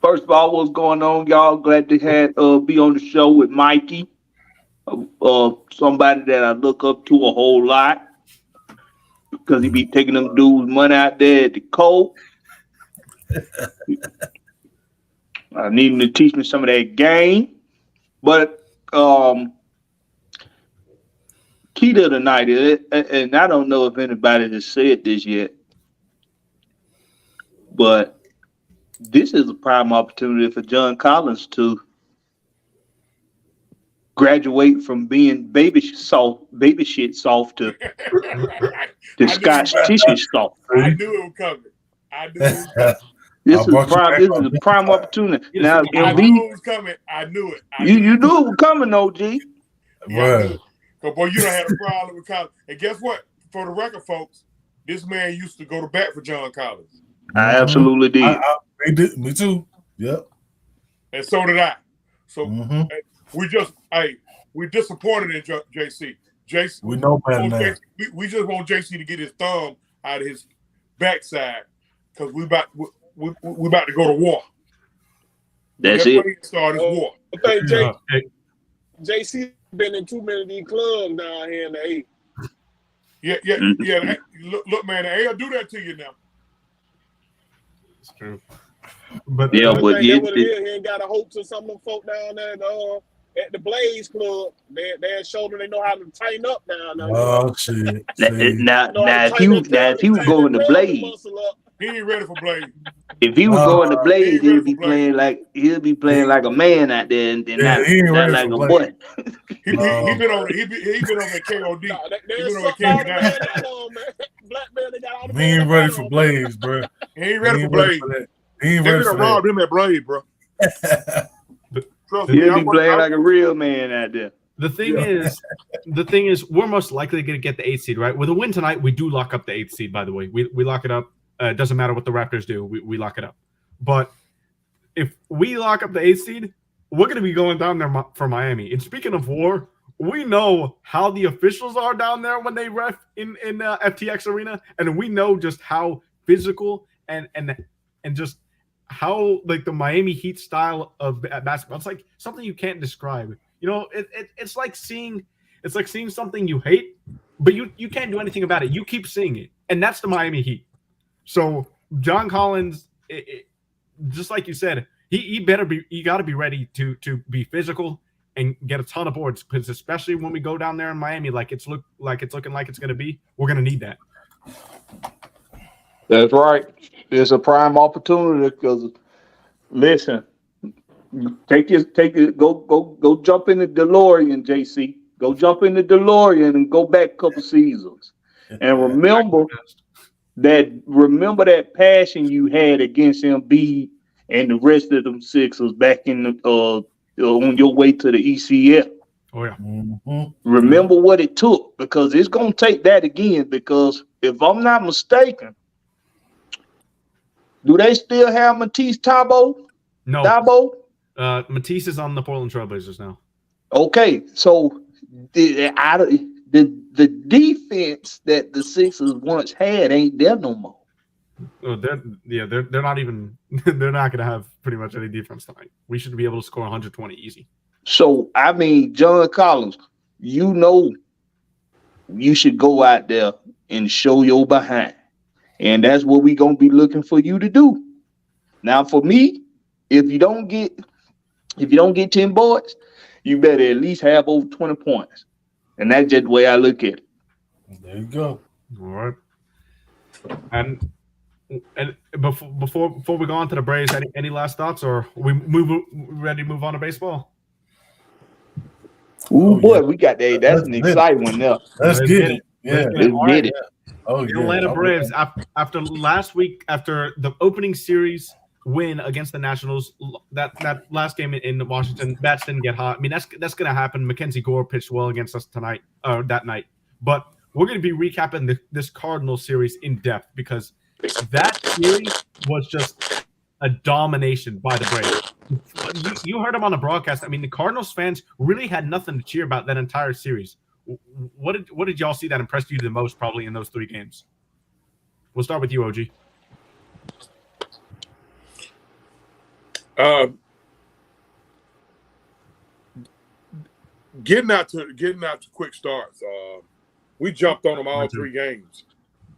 First of all, what's going on, y'all? Glad to be on the show with Mikey, somebody that I look up to a whole lot because he be taking them dudes' money out there at the cold. I need him to teach me some of that game. But key to the night is, and I don't know if anybody has said this yet, but this is a prime opportunity for John Collins to graduate from being baby shit soft to Scotch tissue soft.
I knew it was coming.
This is a prime opportunity. Now,
I knew it was coming. I knew it.
You knew it was coming, OG.
Yeah, because boy, you don't have a problem with Collins. And guess what? For the record, folks, this man used to go to bat for John Collins.
I absolutely did.
They did. Me too. Yep.
And so did I. So we disappointed in JC. JC,
we know better now.
We just want JC to get his thumb out of his backside because we about to go to war.
That's it.
Start his war. I think JC been in too many of these clubs down here in the A. Yeah. Look, man, the A will do that to you now.
It's true. But
yeah, but
he ain't got a hope to some of them folk down there at the Blaze Club. They showed them they know how to tighten up down there.
Oh shit!
Now if he was going to Blaze,
he ain't ready for Blaze.
If he was going to Blaze, he'll be playing like a man out there, and not like a boy.
He been on the KOD. He been on the KOD. Black man, they got all the.
He ain't ready for Blaze, bro.
He ain't ready for Blaze.
He ain't ready for
robbed him at Blaze, bro.
He'll be playing like a real man out there.
The thing is, we're most likely going to get the 8th seed, right? With a win tonight, we do lock up the 8th seed. By the way, we lock it up. It doesn't matter what the Raptors do, we lock it up. But if we lock up the 8th seed, we're going to be going down there for Miami. And speaking of war, we know how the officials are down there when they ref in FTX Arena, and we know just how physical and just how like the Miami Heat style of basketball. It's like something you can't describe. You know, it's like seeing something you hate, but you can't do anything about it. You keep seeing it, and that's the Miami Heat. So John Collins, just like you said, he got to be ready to be physical and get a ton of boards, because especially when we go down there in Miami, it's looking like it's going to be, we're going to need that.
That's right. It's a prime opportunity because, listen, go jump in the DeLorean, JC. Go jump in the DeLorean and go back a couple seasons. And remember, that remember that passion you had against Embiid and the rest of them Sixers back in the on your way to the ECF.
Oh yeah.
Mm-hmm.
Remember what it took, because it's gonna take that again. Because if I'm not mistaken, do they still have Matisse Thybulle?
No.
Thybulle?
Matisse is on the Portland Trailblazers now.
Okay, so the defense that the Sixers once had ain't there no more.
They're not even they're not going to have pretty much any defense tonight. We should be able to score 120 easy.
So I mean, John Collins, you know, you should go out there and show your behind, and that's what we gonna be looking for you to do. Now, for me, if you don't get 10 boards, you better at least have over 20 points, and that's just the way I look at it.
There you go.
All right. And before we go on to the Braves, any last thoughts, or we ready to move on to baseball?
Ooh, boy, we got that. That's an exciting one there.
Let's get it. Yeah,
let's get it.
Oh,
the Atlanta Braves, after last week, after the opening series win against the Nationals, that last game in Washington, bats didn't get hot. I mean, that's going to happen. Mackenzie Gore pitched well against us that night. But we're going to be recapping this Cardinals series in depth, because that series was just a domination by the Braves. You heard them on the broadcast. I mean, the Cardinals fans really had nothing to cheer about that entire series. What did y'all see that impressed you the most, probably, in those 3 games? We'll start with you, OG.
Getting out to quick starts. We jumped on them all 3 games.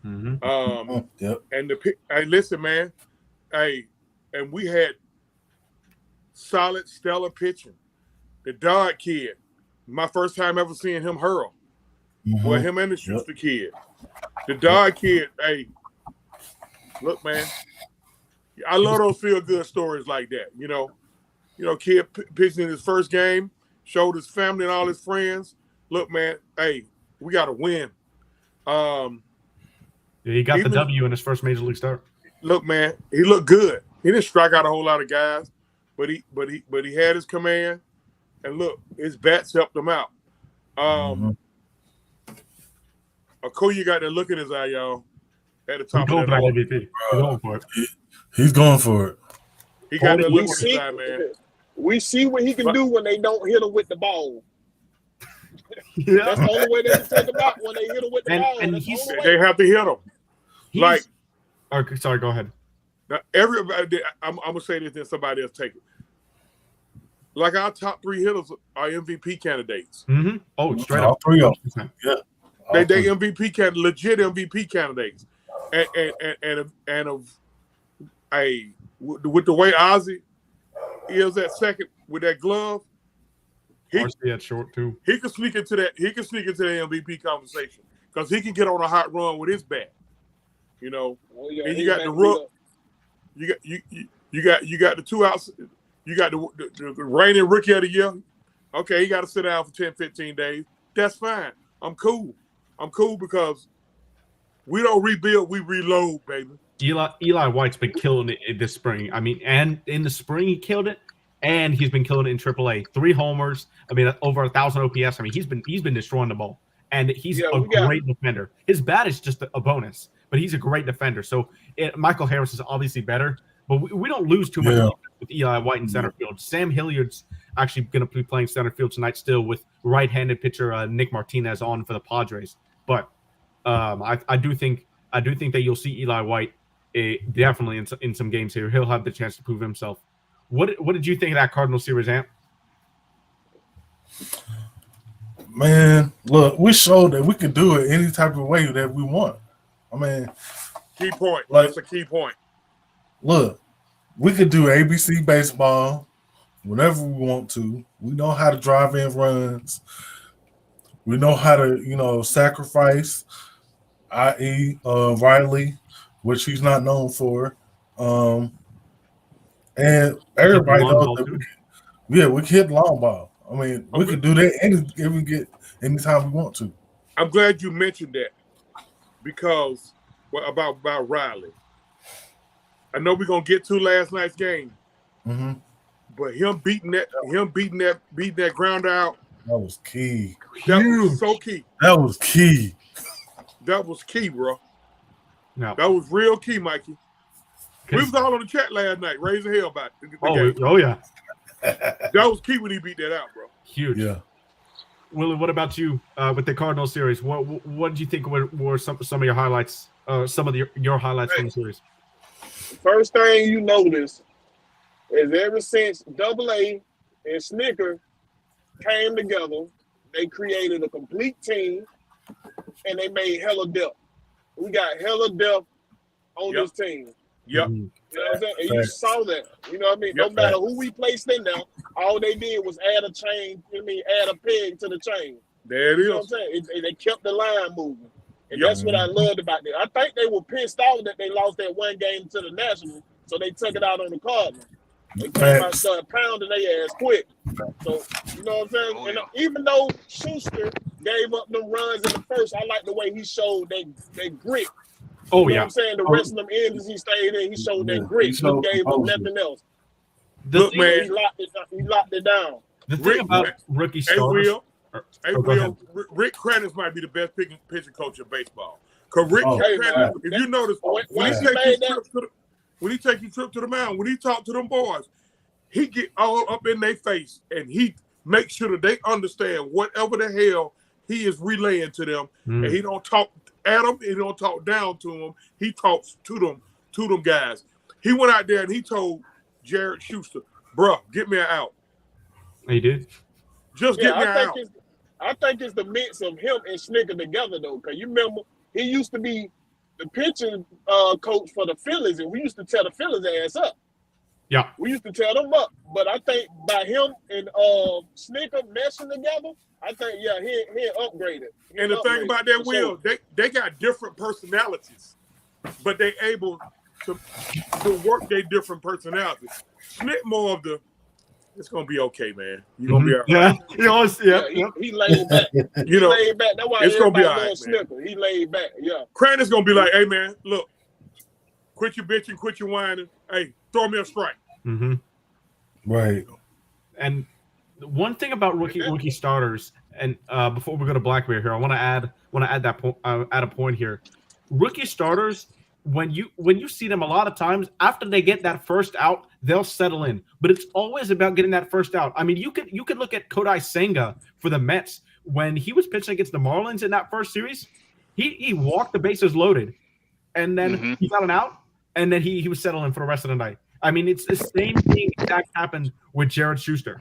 Mm-hmm.
Yep.
And hey, listen, man. Hey, and we had solid, stellar pitching. The Dodd kid, my first time ever seeing him hurl. Well, him and the Schuster kid. The Dodd kid, hey, look, man. I love those feel-good stories like that. You know, kid pitching in his first game, showed his family and all his friends. Look, man, hey, we got to win.
Yeah, he got the W in his first major league start.
Look, man, he looked good. He didn't strike out a whole lot of guys, but he had his command, and look, his bats helped him out. Akuya got that look in his eye, y'all. At the top of that
MVP. He's going for it.
He's going for it.
He got that look in his eye, man.
We see what he can do when they don't hit him with the ball.
Yeah.
That's the only way they can take him out, when they hit him with the ball.
And
they have to hit him.
Sorry, go ahead.
Now, everybody, I'm gonna say this, then somebody else take it. Like, our top 3 hitters are MVP candidates.
Mm-hmm. Oh, straight
all
up.
3 of them. Yeah.
They MVP legit MVP candidates. And with the way Ozzy is at second with that glove, he
at short too.
He can sneak into that. He can sneak into the MVP conversation, because he can get on a hot run with his bat. You know, and you got the Rook. You got the 2 outs. You got the reigning rookie of the year. Okay, he got to sit down for 10, 15 days. That's fine. I'm cool because we don't rebuild, we reload, baby.
Eli White's been killing it this spring. I mean, and in the spring he killed it, and he's been killing it in AAA. 3 homers. I mean, over 1,000 OPS. I mean, he's been destroying the ball, and he's a great defender. His bat is just a bonus, but he's a great defender. So Michael Harris is obviously better, but we don't lose too much with Eli White in center field. Sam Hilliard's actually going to be playing center field tonight still, with right-handed pitcher Nick Martinez on for the Padres. But I do think that you'll see Eli White definitely in some games here. He'll have the chance to prove himself. What did you think of that Cardinal series, Ant?
Man, look, we showed that we can do it any type of way that we want. I mean,
key point.
Like,
that's a key point.
Look, we could do ABC baseball whenever we want to. We know how to drive in runs. We know how to, sacrifice, i.e. Riley, which he's not known for. And everybody knows that we can hit long ball. I mean, we could do that anytime we want to.
I'm glad you mentioned that, because about Riley. I know we're gonna get to last night's game, but him beating that grounder out.
That was key.
That was so key.
That was key.
That was key, bro.
No.
That was real key, Mikey. We was all on the chat last night, raising hell about the game.
Oh yeah.
That was key when he beat that out, bro.
Huge.
Yeah.
Willie, what about you with the Cardinals series? What did you think were some of your highlights? Some of your highlights from the series.
First thing you notice is ever since AA and Snicker came together, they created a complete team and they made hella depth. We got hella depth on this team.
Yep.
You know what I'm saying? And you saw that. You know what I mean? No matter who we placed in there, all they did was add a chain, add a peg to the chain.
There it is.
You know what I'm saying? They kept the line moving. And that's what I loved about it. I think they were pissed off that they lost that one game to the Nationals, so they took it out on the Cardinals. They came out and started pounding their ass quick. So, you know what I'm saying? And even though Schuster gave up them runs in the first, I like the way he showed that grit.
Oh,
you know what I'm saying? The rest of them ends he stayed in, he showed that grit. He gave up nothing else.
Look, man.
He locked it down.
The thing about rookie starters.
Rick Kranitz might be the best pitching coach in baseball. Because Rick Kranitz, if you notice, when he take his trip to the mound, when he talk to them boys, he get all up in their face and he makes sure that they understand whatever the hell he is relaying to them, and he don't talk at them, he don't talk down to them, he talks to them guys. He went out there and he told Jared Schuster, "Bruh, get me an out."
He did.
Just get me an out.
I think it's the mix of him and Snicker together, though, because you remember he used to be the pitching coach for the Phillies, and we used to tear the Phillies ass up.
Yeah.
We used to tear them up. But I think by him and Snicker meshing together, I think, he upgraded.
And the thing about that, Will, they got different personalities, but they able to work their different personalities. Snick more of the, it's gonna be okay, man. You're gonna be all right.
He laid back. He laid back. That's why
it's gonna be all right,
Snicker. He laid back. Yeah.
Kranitz gonna be like, "Hey, man, look, quit your bitching, quit your whining. Hey, throw me a strike."
Right.
And one thing about rookie starters, and before we go to Blackberry here, I want to add a point here. Rookie starters, when you see them a lot of times after they get that first out, they'll settle in. But it's always about getting that first out. I mean, you could look at Kodai Senga for the Mets when he was pitching against the Marlins in that first series. He walked the bases loaded, and then he got an out, and then he was settling for the rest of the night. I mean, it's the same thing that happened with Jared Schuster.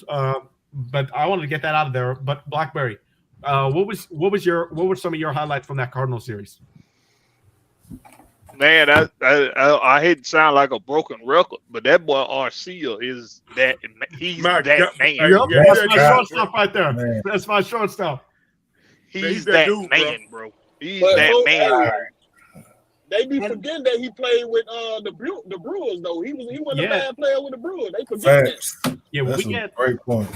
But I wanted to get that out of there. But Blackberry, what were some of your highlights from that Cardinal series?
Man, I hate to sound like a broken record, but that boy Arcia is that he's that man.
That's my shortstop right there. Man. That's my shortstop.
He's that dude, man, bro. He's that man.
They be forgetting that he played with the Brewers though. He wasn't a bad player with the Brewers. They forget that.
Yeah,
great point.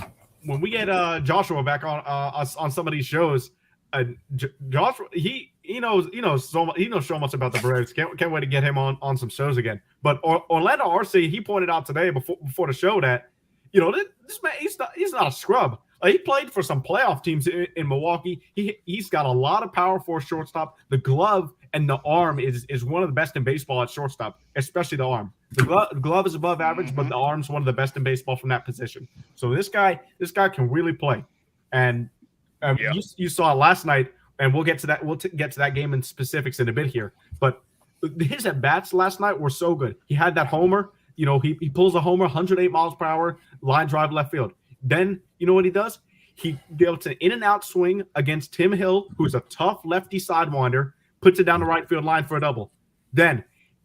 When we get Joshua back on some of these shows, Joshua he knows so much about the Braves. Can't wait to get him on some shows again. But Orlando Arcia, he pointed out today before the show that this man he's not a scrub. He played for some playoff teams in Milwaukee. He's got a lot of power for a shortstop. The glove and the arm is one of the best in baseball at shortstop, especially the arm. The glove is above average, but the arm's one of the best in baseball from that position. So this guy can really play. And you saw it last night, and we'll get to that. We'll get to that game in specifics in a bit here. But his at bats last night were so good. He had that homer. He pulls a homer, 108 miles per hour, line drive left field. Then you know what he does? He built an in and out swing against Tim Hill, who's a tough lefty sidewinder, puts it down the right field line for a double. Then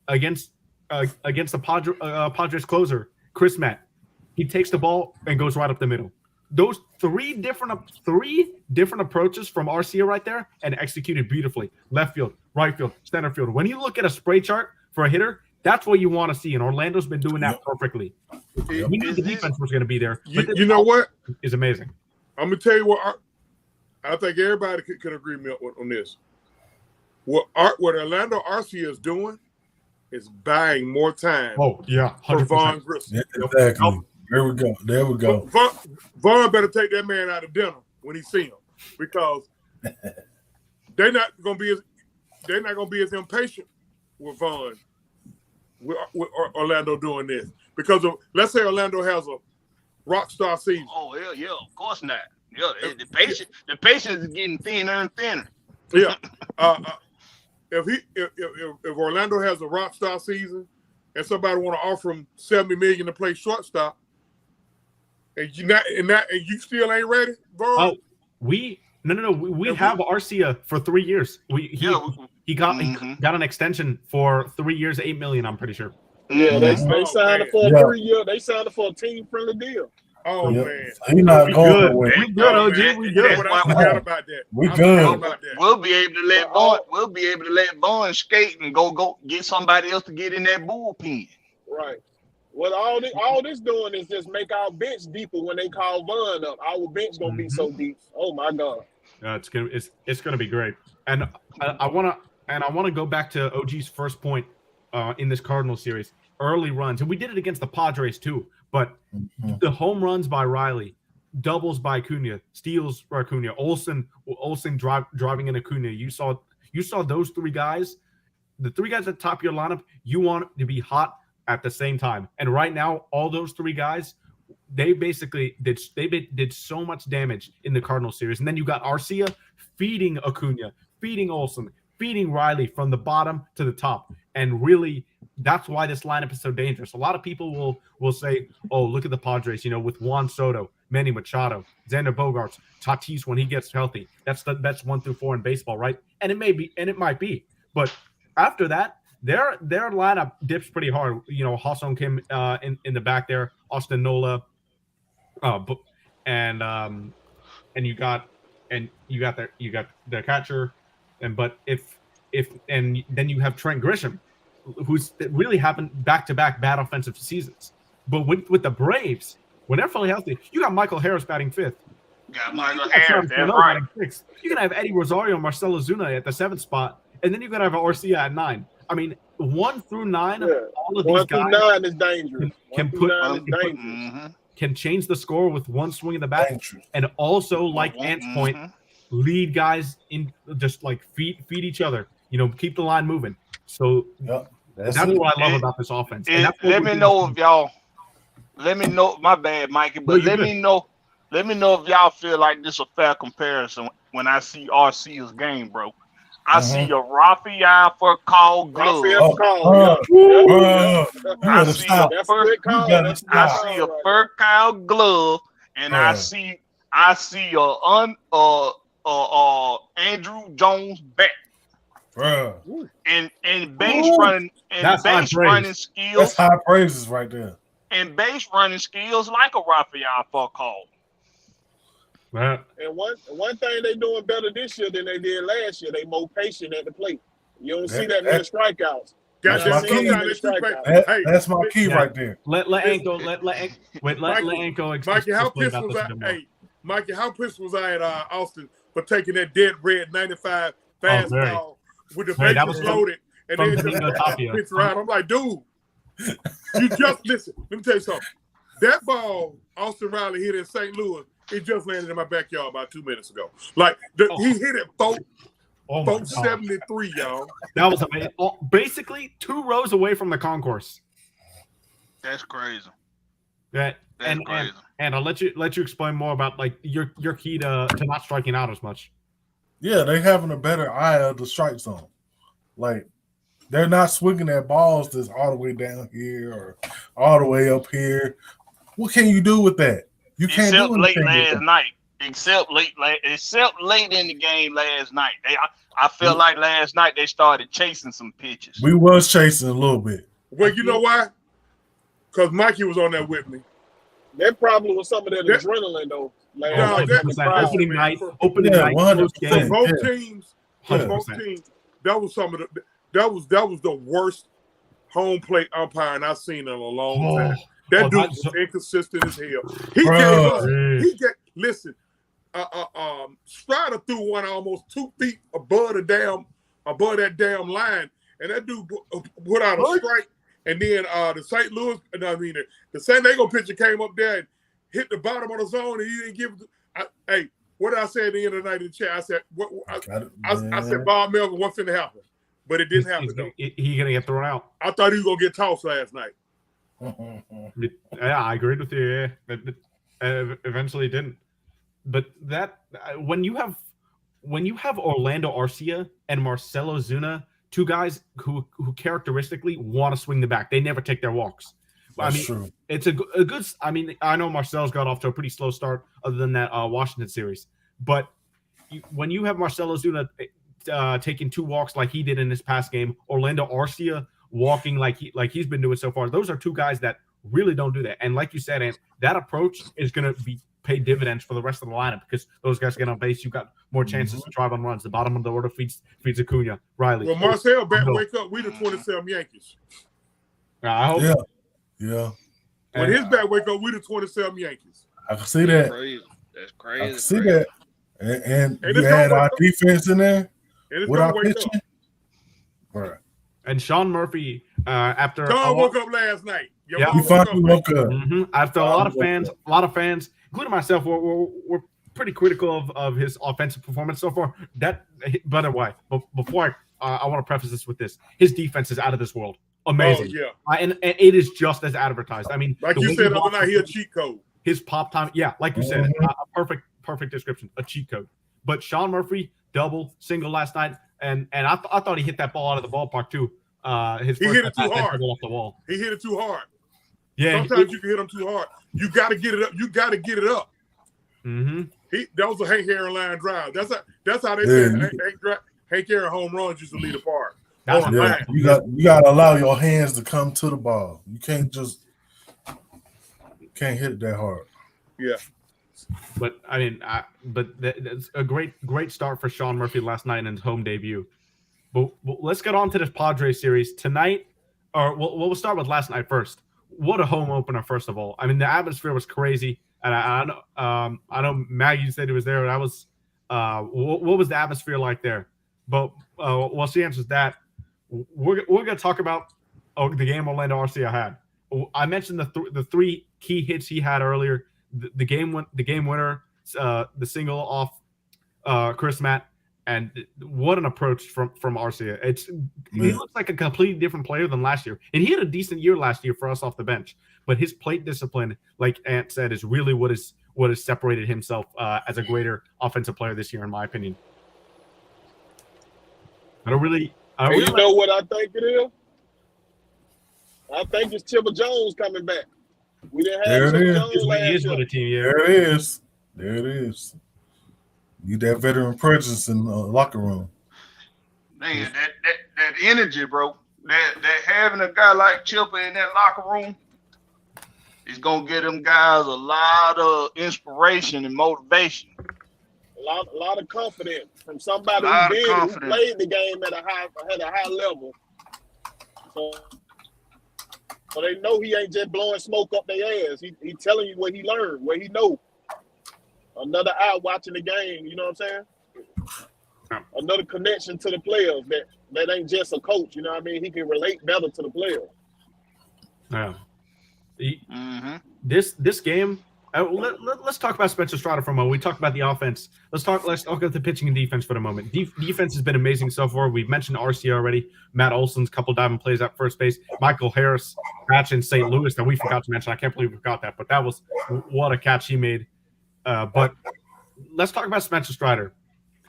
against the Padres closer, Chris Matt, he takes the ball and goes right up the middle. Those three different approaches from Arcia right there, and executed beautifully. Left field, right field, center field. When you look at a spray chart for a hitter, that's what you want to see, and Orlando's been doing that perfectly. We knew the defense was going to be there.
You know what?
Is amazing.
I'm going to tell you what I think everybody could agree on this. what Orlando Arcia is doing is buying more time.
Oh yeah,
for
100%.
Vaughn Grissom.
Yeah, exactly. There we go.
Vaughn better take that man out of dinner when he see him, because they're not gonna be as impatient with Vaughn with Orlando doing this, because let's say Orlando has a rock star season.
Oh hell yeah, of course not. Yeah, the patience is getting thinner and thinner.
Yeah. If Orlando has a rock star season and somebody want to offer him $70 million to play shortstop, and you still ain't ready, bro.
Oh, we have Arcia for 3 years. He got an extension for 3 years, $8 million. I'm pretty sure.
Yeah, they signed it for a 3 year. They signed it for a team friendly deal.
Oh man,
he's not going nowhere.
We good, OG. We good.
I forgot about that.
We good.
We'll be able to let Vaughn. We'll be able to let Vaughn skate and go get somebody else to get in that bullpen.
Right. Well, all this doing is just make our bench deeper when they call Vaughn up. Our bench gonna be so deep. Oh my God.
It's gonna be great. And I wanna go back to OG's first point in this Cardinals series. Early runs, and we did it against the Padres too. But the home runs by Riley, doubles by Acuna, steals by Acuna, Olsen driving in Acuna. You saw those three guys, the three guys at the top of your lineup. You want to be hot at the same time. And right now, all those three guys, they basically did so much damage in the Cardinals series. And then you got Arcia feeding Acuna, feeding Olsen, feeding Riley from the bottom to the top. And really, that's why this lineup is so dangerous. A lot of people will say, oh, look at the Padres, with Juan Soto, Manny Machado, Xander Bogaerts, Tatis when he gets healthy. That's the best 1 through 4 in baseball, right? And it may be, and it might be. But after that, their lineup dips pretty hard. Ha-Seong Kim in the back there, Austin Nola, and you got their catcher, and then you have Trent Grisham, who's really having back-to-back bad offensive seasons. But with the Braves, when they're fully healthy, you got Michael Harris batting 5th.
Got Michael Harris, that's right.
You're going to have Eddie Rosario and Marcelo Zuna at the 7th spot, and then you're going to have Arcia at 9. I mean, 1 through 9, all of these guys
1 through 9 is dangerous.
Can change the score with one swing of the bat, and also, like Ant's point, lead guys in, just like feed each other. Keep the line moving. So that's what I love about this offense. And
let me know if y'all. Let me know. My bad, Mikey. But let me know. Let me know if y'all feel like this is a fair comparison when I see RC's game, bro. I see a Raphael Furcal glove. I see a Furcal glove, and I see a Andrew Jones bat. And base running running skills.
That's high praises right there.
And base running skills like a Raphael Furcal.
Right.
And one thing they doing better this year than they did last year, they more patient at the plate. You don't see that many strikeouts.
That's my key right there.
Let Anko explain.
Mikey, how pissed was I at Austin for taking that dead red 95 fastball with the bases loaded and then just pitch right? I'm like, dude, you just listen. Let me tell you something. That ball Austin Riley hit in St. Louis, it just landed in my backyard about 2 minutes ago. Like he hit it 473, y'all.
That was amazing. Basically 2 rows away from the concourse.
That's crazy.
And I'll let you explain more about like your key to not striking out as much.
Yeah, they having a better eye of the strike zone. Like they're not swinging at balls that's all the way down here or all the way up here. What can you do with that? You can't do anything
except late in the game last night. I felt like last night they started chasing some pitches.
We was chasing a little bit.
Well, you know why? Because Mikey was on there with me.
That probably was some of that adrenaline though.
Opening night,
for both teams, that was some of the that was the worst home plate umpiring I've seen in a long time. That dude was inconsistent as hell. Listen, Strider threw one almost 2 feet above the damn above that damn line, and that dude put out a strike, and then the St. Louis, the San Diego pitcher came up there and hit the bottom of the zone, and he didn't give. Hey, what did I say at the end of the night in the chat? I said, I said Bob Melvin, what's going to happen? But it didn't happen, though.
He going to get thrown out.
I thought he was going to get tossed last night.
Yeah, I agreed with you. Yeah, but eventually didn't. But that when you have Orlando Arcia and Marcelo Zuna, two guys who characteristically want to swing the bat, they never take their walks.
That's true.
It's a good. I mean, I know Marcelo's got off to a pretty slow start, other than that Washington series. But when you have Marcelo Zuna taking 2 walks like he did in this past game, Orlando Arcia walking like he's been doing so far, those are 2 guys that really don't do that. And like you said, Ant, that approach is going to pay dividends for the rest of the lineup because those guys get on base. You got more chances to drive on runs. The bottom of the order feeds Acuna, Riley.
Well, Marcel better wake up. We the 27 Yankees.
I hope.
Yeah.
When his bat wake up, we the 27 Yankees.
I can see that.
That's crazy.
I can see that. And you had our defense in there without pitching. Right.
And Sean Murphy, after
Sean woke up last night.
He finally woke up.
After a lot of fans, including myself, we're pretty critical of his offensive performance so far. By the way, before I want to preface this with this: his defense is out of this world. Amazing.
Oh, yeah.
And it is just as advertised. I mean,
like you said the other night, he a cheat code.
His pop time, yeah, like you said, a perfect description, a cheat code. But Sean Murphy, double, single last night, and I thought he hit that ball out of the ballpark too.
He hit it too hard.
Off the wall.
He hit it too hard.
Yeah.
Sometimes you can hit him too hard. You got to get it up. You got to get it up.
Mm-hmm.
That was a Hank Aaron line drive. That's how they said Hank Aaron home runs used to lead apart.
You got to allow your hands to come to the ball. You can't hit it that hard.
Yeah.
But I mean, that's a great start for Sean Murphy last night in his home debut. But let's get on to this Padres series tonight. Or we'll start with last night first. What a home opener! First of all, I mean the atmosphere was crazy, and I know Maggie said it was there. That was what was the atmosphere like there? But while she answers that, we're gonna talk about the game Orlando Arcia had. I mentioned the 3 key hits he had earlier. The game winner, the single off Chris Matt, and what an approach from Arcia. He looks like a completely different player than last year, and he had a decent year last year for us off the bench. But his plate discipline, like Ant said, is really what has separated himself as a greater offensive player this year, in my opinion. You know
what I think it is? I think it's Chipper Jones coming back. We didn't have Chipper Jones last year.
The team, yeah.
There it is. Need that veteran presence in the locker room.
Man, that energy, bro. That having a guy like Chipper in that locker room is gonna give them guys a lot of inspiration and motivation.
A lot of confidence from somebody who played the game at a high level. So they know he ain't just blowing smoke up their ass. He telling you what he learned, what he know. Another eye watching the game, you know what I'm saying? Another connection to the players that ain't just a coach, you know what I mean? He can relate better to the players.
Yeah. This game, let's talk about Spencer Strider for a moment. We talked about the offense. Let's talk about the pitching and defense for the moment. Defense has been amazing so far. We've mentioned Arcia already. Matt Olson's couple diving plays at first base. Michael Harris catch in St. Louis that we forgot to mention. I can't believe we forgot that, but that was what a catch he made. But let's talk about Spencer Strider.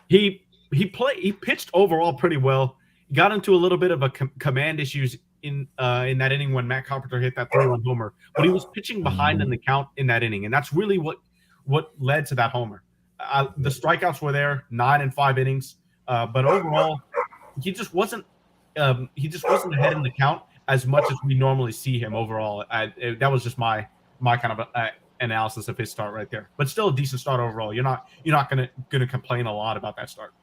He pitched overall pretty well. He got into a little bit of a command issues in that inning when Matt Carpenter hit that 3-run homer, but he was pitching behind in the count in that inning, and that's really what led to that homer. The strikeouts were there, 9 and 5 innings, but overall he just wasn't ahead in the count as much as we normally see him overall. That was just my kind of analysis of his start right there, but still a decent start overall. You're not gonna complain a lot about that start.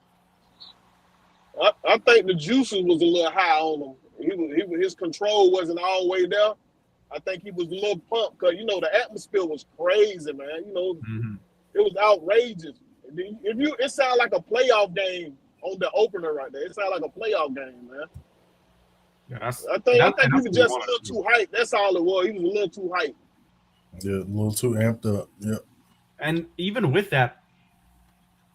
I think the juices was a little high on him. His control wasn't all the way there. I think he was a little pumped because the atmosphere was crazy, man. It was outrageous. It sounded like a playoff game on the opener right there. It sounded like a playoff game, man.
Yeah,
I think he was just a little too hyped. That's all it was. He was a little too hyped.
Yeah, a little too amped up. Yeah.
And even with that,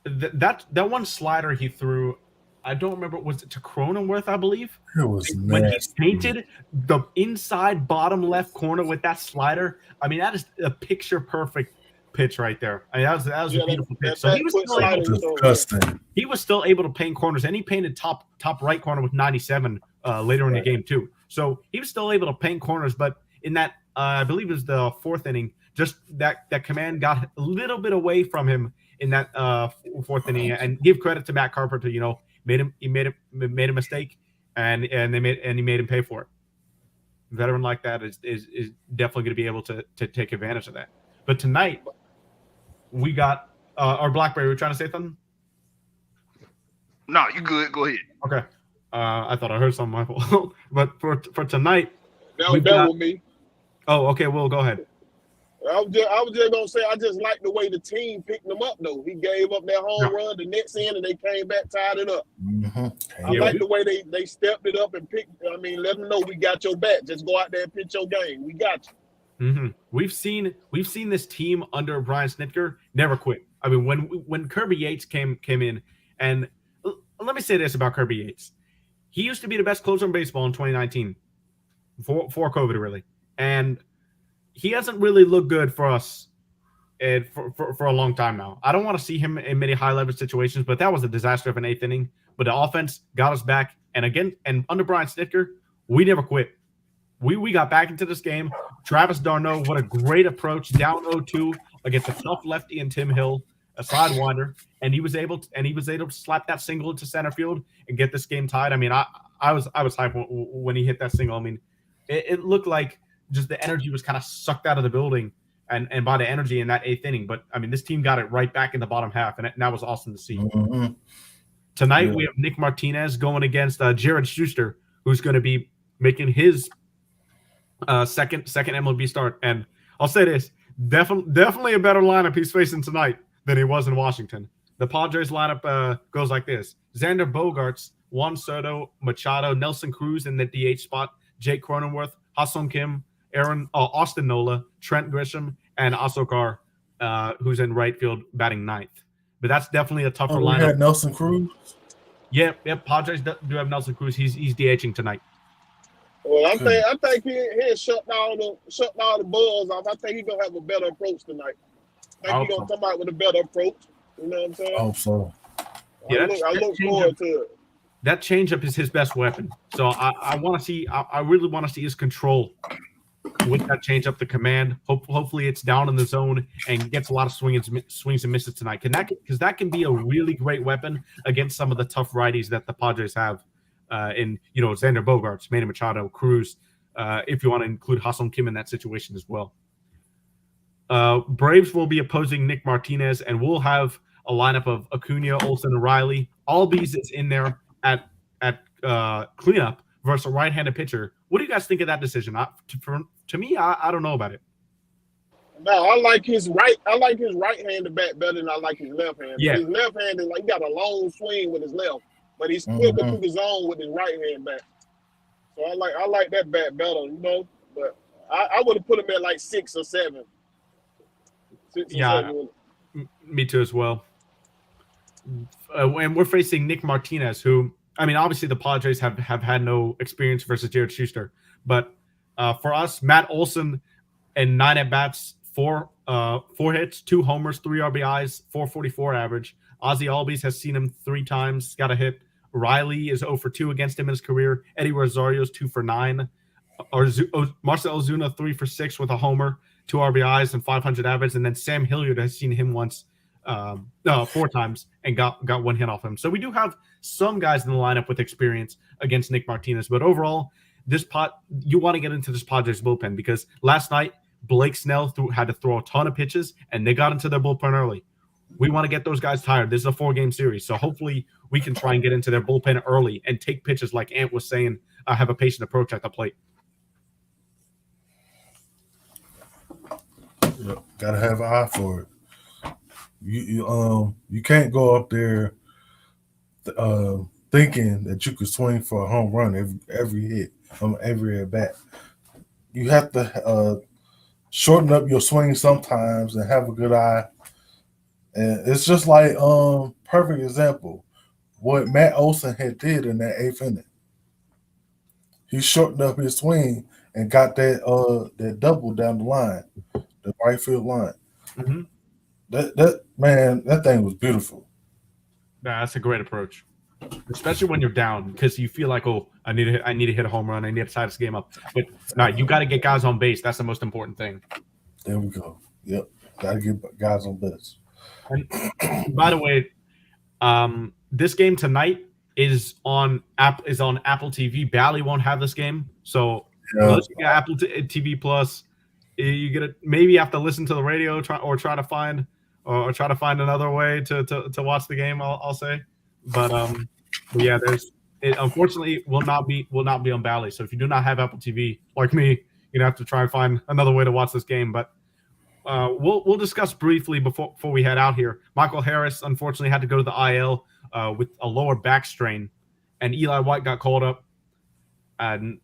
that one slider he threw, I don't remember, was it to Cronenworth, I believe?
It was
when
nasty.
he painted the inside bottom left corner with that slider. I mean, that is a picture perfect pitch right there. I mean, that was a beautiful pitch. So he was still able to paint corners, and he painted top right corner with 97 later in the game too. So he was still able to paint corners, but in that I believe it was the fourth inning, just that command got a little bit away from him in that fourth inning. And give credit to Matt Carpenter, made a mistake, and he made him pay for it. A veteran like that is definitely going to be able to take advantage of that. But tonight, we got our Blackberry. We're trying to say something.
No, you good. Go ahead.
Okay. I thought I heard something, Michael. But for tonight,
that was me.
Oh, okay. Well, go ahead.
I was just gonna say I just like the way the team picked them up though. He gave up that home run the next end, and they came back, tied it up.
Mm-hmm.
I like the way they stepped it up and picked. I mean, let them know we got your back. Just go out there and pitch your game. We got you.
Mm-hmm. We've seen this team under Brian Snitker never quit. I mean, when Kirby Yates came in, and let me say this about Kirby Yates, he used to be the best closer in baseball in 2019, before COVID really, and he hasn't really looked good for us for a long time now. I don't want to see him in many high leverage situations, but that was a disaster of an eighth inning. But the offense got us back, and under Brian Snitker, we never quit. We got back into this game. Travis d'Arnaud, what a great approach, down 0-2 against a tough lefty and Tim Hill, a sidewinder, and he was able to slap that single into center field and get this game tied. I mean, I was hyped when he hit that single. I mean, it looked like just the energy was kind of sucked out of the building and by the energy in that eighth inning. But I mean, this team got it right back in the bottom half, and that was awesome to see.
Mm-hmm.
Tonight we have Nick Martinez going against Jared Schuster, who's going to be making his second MLB start. And I'll say this, definitely a better lineup he's facing tonight than he was in Washington. The Padres lineup goes like this: Xander Bogaerts, Juan Soto, Machado, Nelson Cruz in the DH spot, Jake Cronenworth, Ha-Seong Kim, Austin Nola, Trent Grisham, and Asokar, who's in right field batting ninth. But that's definitely a tougher lineup.
Had Nelson Cruz?
Yep. Padres do have Nelson Cruz. He's DHing tonight.
Well, I think he'll shut down the buzz off. I think he's gonna have a better approach tonight. I think he's gonna come out with a better approach. You know what I'm saying?
I hope so.
Yeah,
I look forward to it.
That changeup is his best weapon. So I want to see. I really want to see his control with that changeup, the command. Hopefully, it's down in the zone and gets a lot of swings and misses tonight. Because that can be a really great weapon against some of the tough righties that the Padres have. Xander Bogaerts, Manny Machado, Cruz. If you want to include Ha-Seong Kim in that situation as well. Braves will be opposing Nick Martinez, and we'll have a lineup of Acuna, Olsen, and Riley. Albies is in there at cleanup versus a right-handed pitcher. What do you guys think of that decision? To me, I don't know about it.
No, I like his right-handed bat better than I like his left-handed.
Yeah.
His left-handed, he got a long swing with his left, but he's quicker through the zone with his right-hand bat. So I like that bat better, But I would have put him at like 6 or 7. 6 or 7.
Me too as well. And we're facing Nick Martinez, who, I mean, obviously the Padres have had no experience versus Jared Schuster. But for us, Matt Olson and 9 at-bats, 4 hits, 2 homers, 3 RBIs, 444 average. Ozzie Albies has seen him 3 times, got a hit. Riley is 0 for 2 against him in his career. Eddie Rosario's 2 for 9. Marcell Ozuna 3 for 6 with a homer, 2 RBIs, and 500 average. And then Sam Hilliard has seen him once, 4 times, and got 1 hit off him. So we do have some guys in the lineup with experience against Nick Martinez. But overall, you want to get into this Padres bullpen, because last night Blake Snell had to throw a ton of pitches, and they got into their bullpen early. We want to get those guys tired. This is a 4-game series, so hopefully we can try and get into their bullpen early and take pitches like Ant was saying, have a patient approach at the plate.
Yeah, gotta have an eye for it. You can't go up there thinking that you could swing for a home run every hit, every at bat. You have to shorten up your swing sometimes and have a good eye. And it's just like perfect example what Matt Olson had did in that 8th inning. He shortened up his swing and got that double down the line, the right field line.
Mm-hmm.
That thing was beautiful.
Yeah, that's a great approach, especially when you're down because you feel like, oh, I need to hit a home run. I need to tie this game up. But no, you got to get guys on base. That's the most important thing.
There we go. Yep, got to get guys on base.
And by the way, this game tonight is on Apple TV. Bally won't have this game, so unless you get Apple TV Plus, you get it. Maybe you have to listen to the radio, try to find another way to watch the game. I'll say, but yeah, unfortunately will not be on Bally. So if you do not have Apple TV like me, you're gonna have to try and find another way to watch this game. But we'll discuss briefly before we head out here. Michael Harris unfortunately had to go to the IL with a lower back strain, and Eli White got called up. And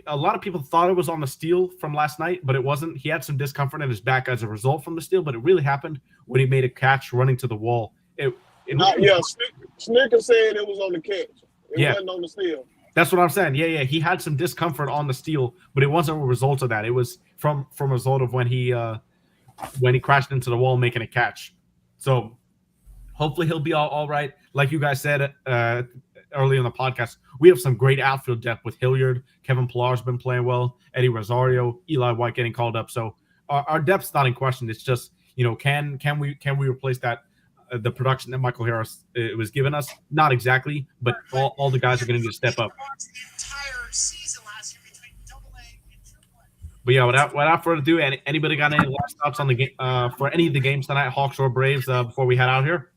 a lot of people thought it was on the steal from last night, but it wasn't. He had some discomfort in his back as a result from the steal, but it really happened when he made a catch running to the wall.
Snicker said it was on the catch. It wasn't on the steal.
That's what I'm saying. Yeah. He had some discomfort on the steal, but it wasn't a result of that. It was from a result of when he crashed into the wall making a catch. So hopefully he'll be all right. Like you guys said early in the podcast, we have some great outfield depth with Hilliard. Kevin Pillar's been playing well. Eddie Rosario, Eli White getting called up. So our depth's not in question. It's just, can we replace that the production that Michael Harris was giving us? Not exactly, but all the guys are going to need to step up. But yeah, without further ado, anybody got any last thoughts on the game for any of the games tonight, Hawks or Braves, before we head out here?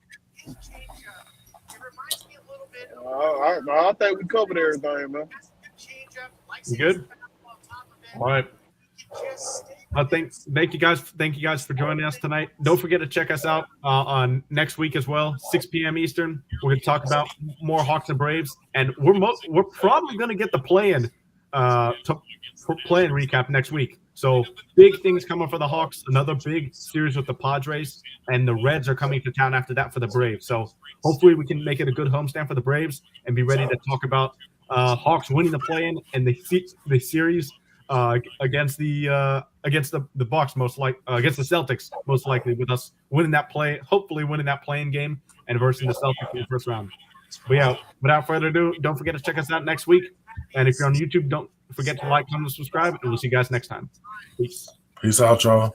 I think we covered everything, man.
You good? All right. Thank you guys for joining us tonight. Don't forget to check us out on next week as well, 6 p.m. Eastern. We're going to talk about more Hawks and Braves, and we're probably going to get the play-in recap next week. So big things coming for the Hawks. Another big series with the Padres, and the Reds are coming to town after that for the Braves. So hopefully we can make it a good homestand for the Braves and be ready to talk about Hawks winning the play-in and the series against the Bucks against the Celtics most likely, with us hopefully winning that play-in game and versus the Celtics in the first round. But yeah, without further ado, don't forget to check us out next week. And if you're on YouTube, don't forget to like, comment, and subscribe, and we'll see you guys next time. Peace.
Peace out, y'all.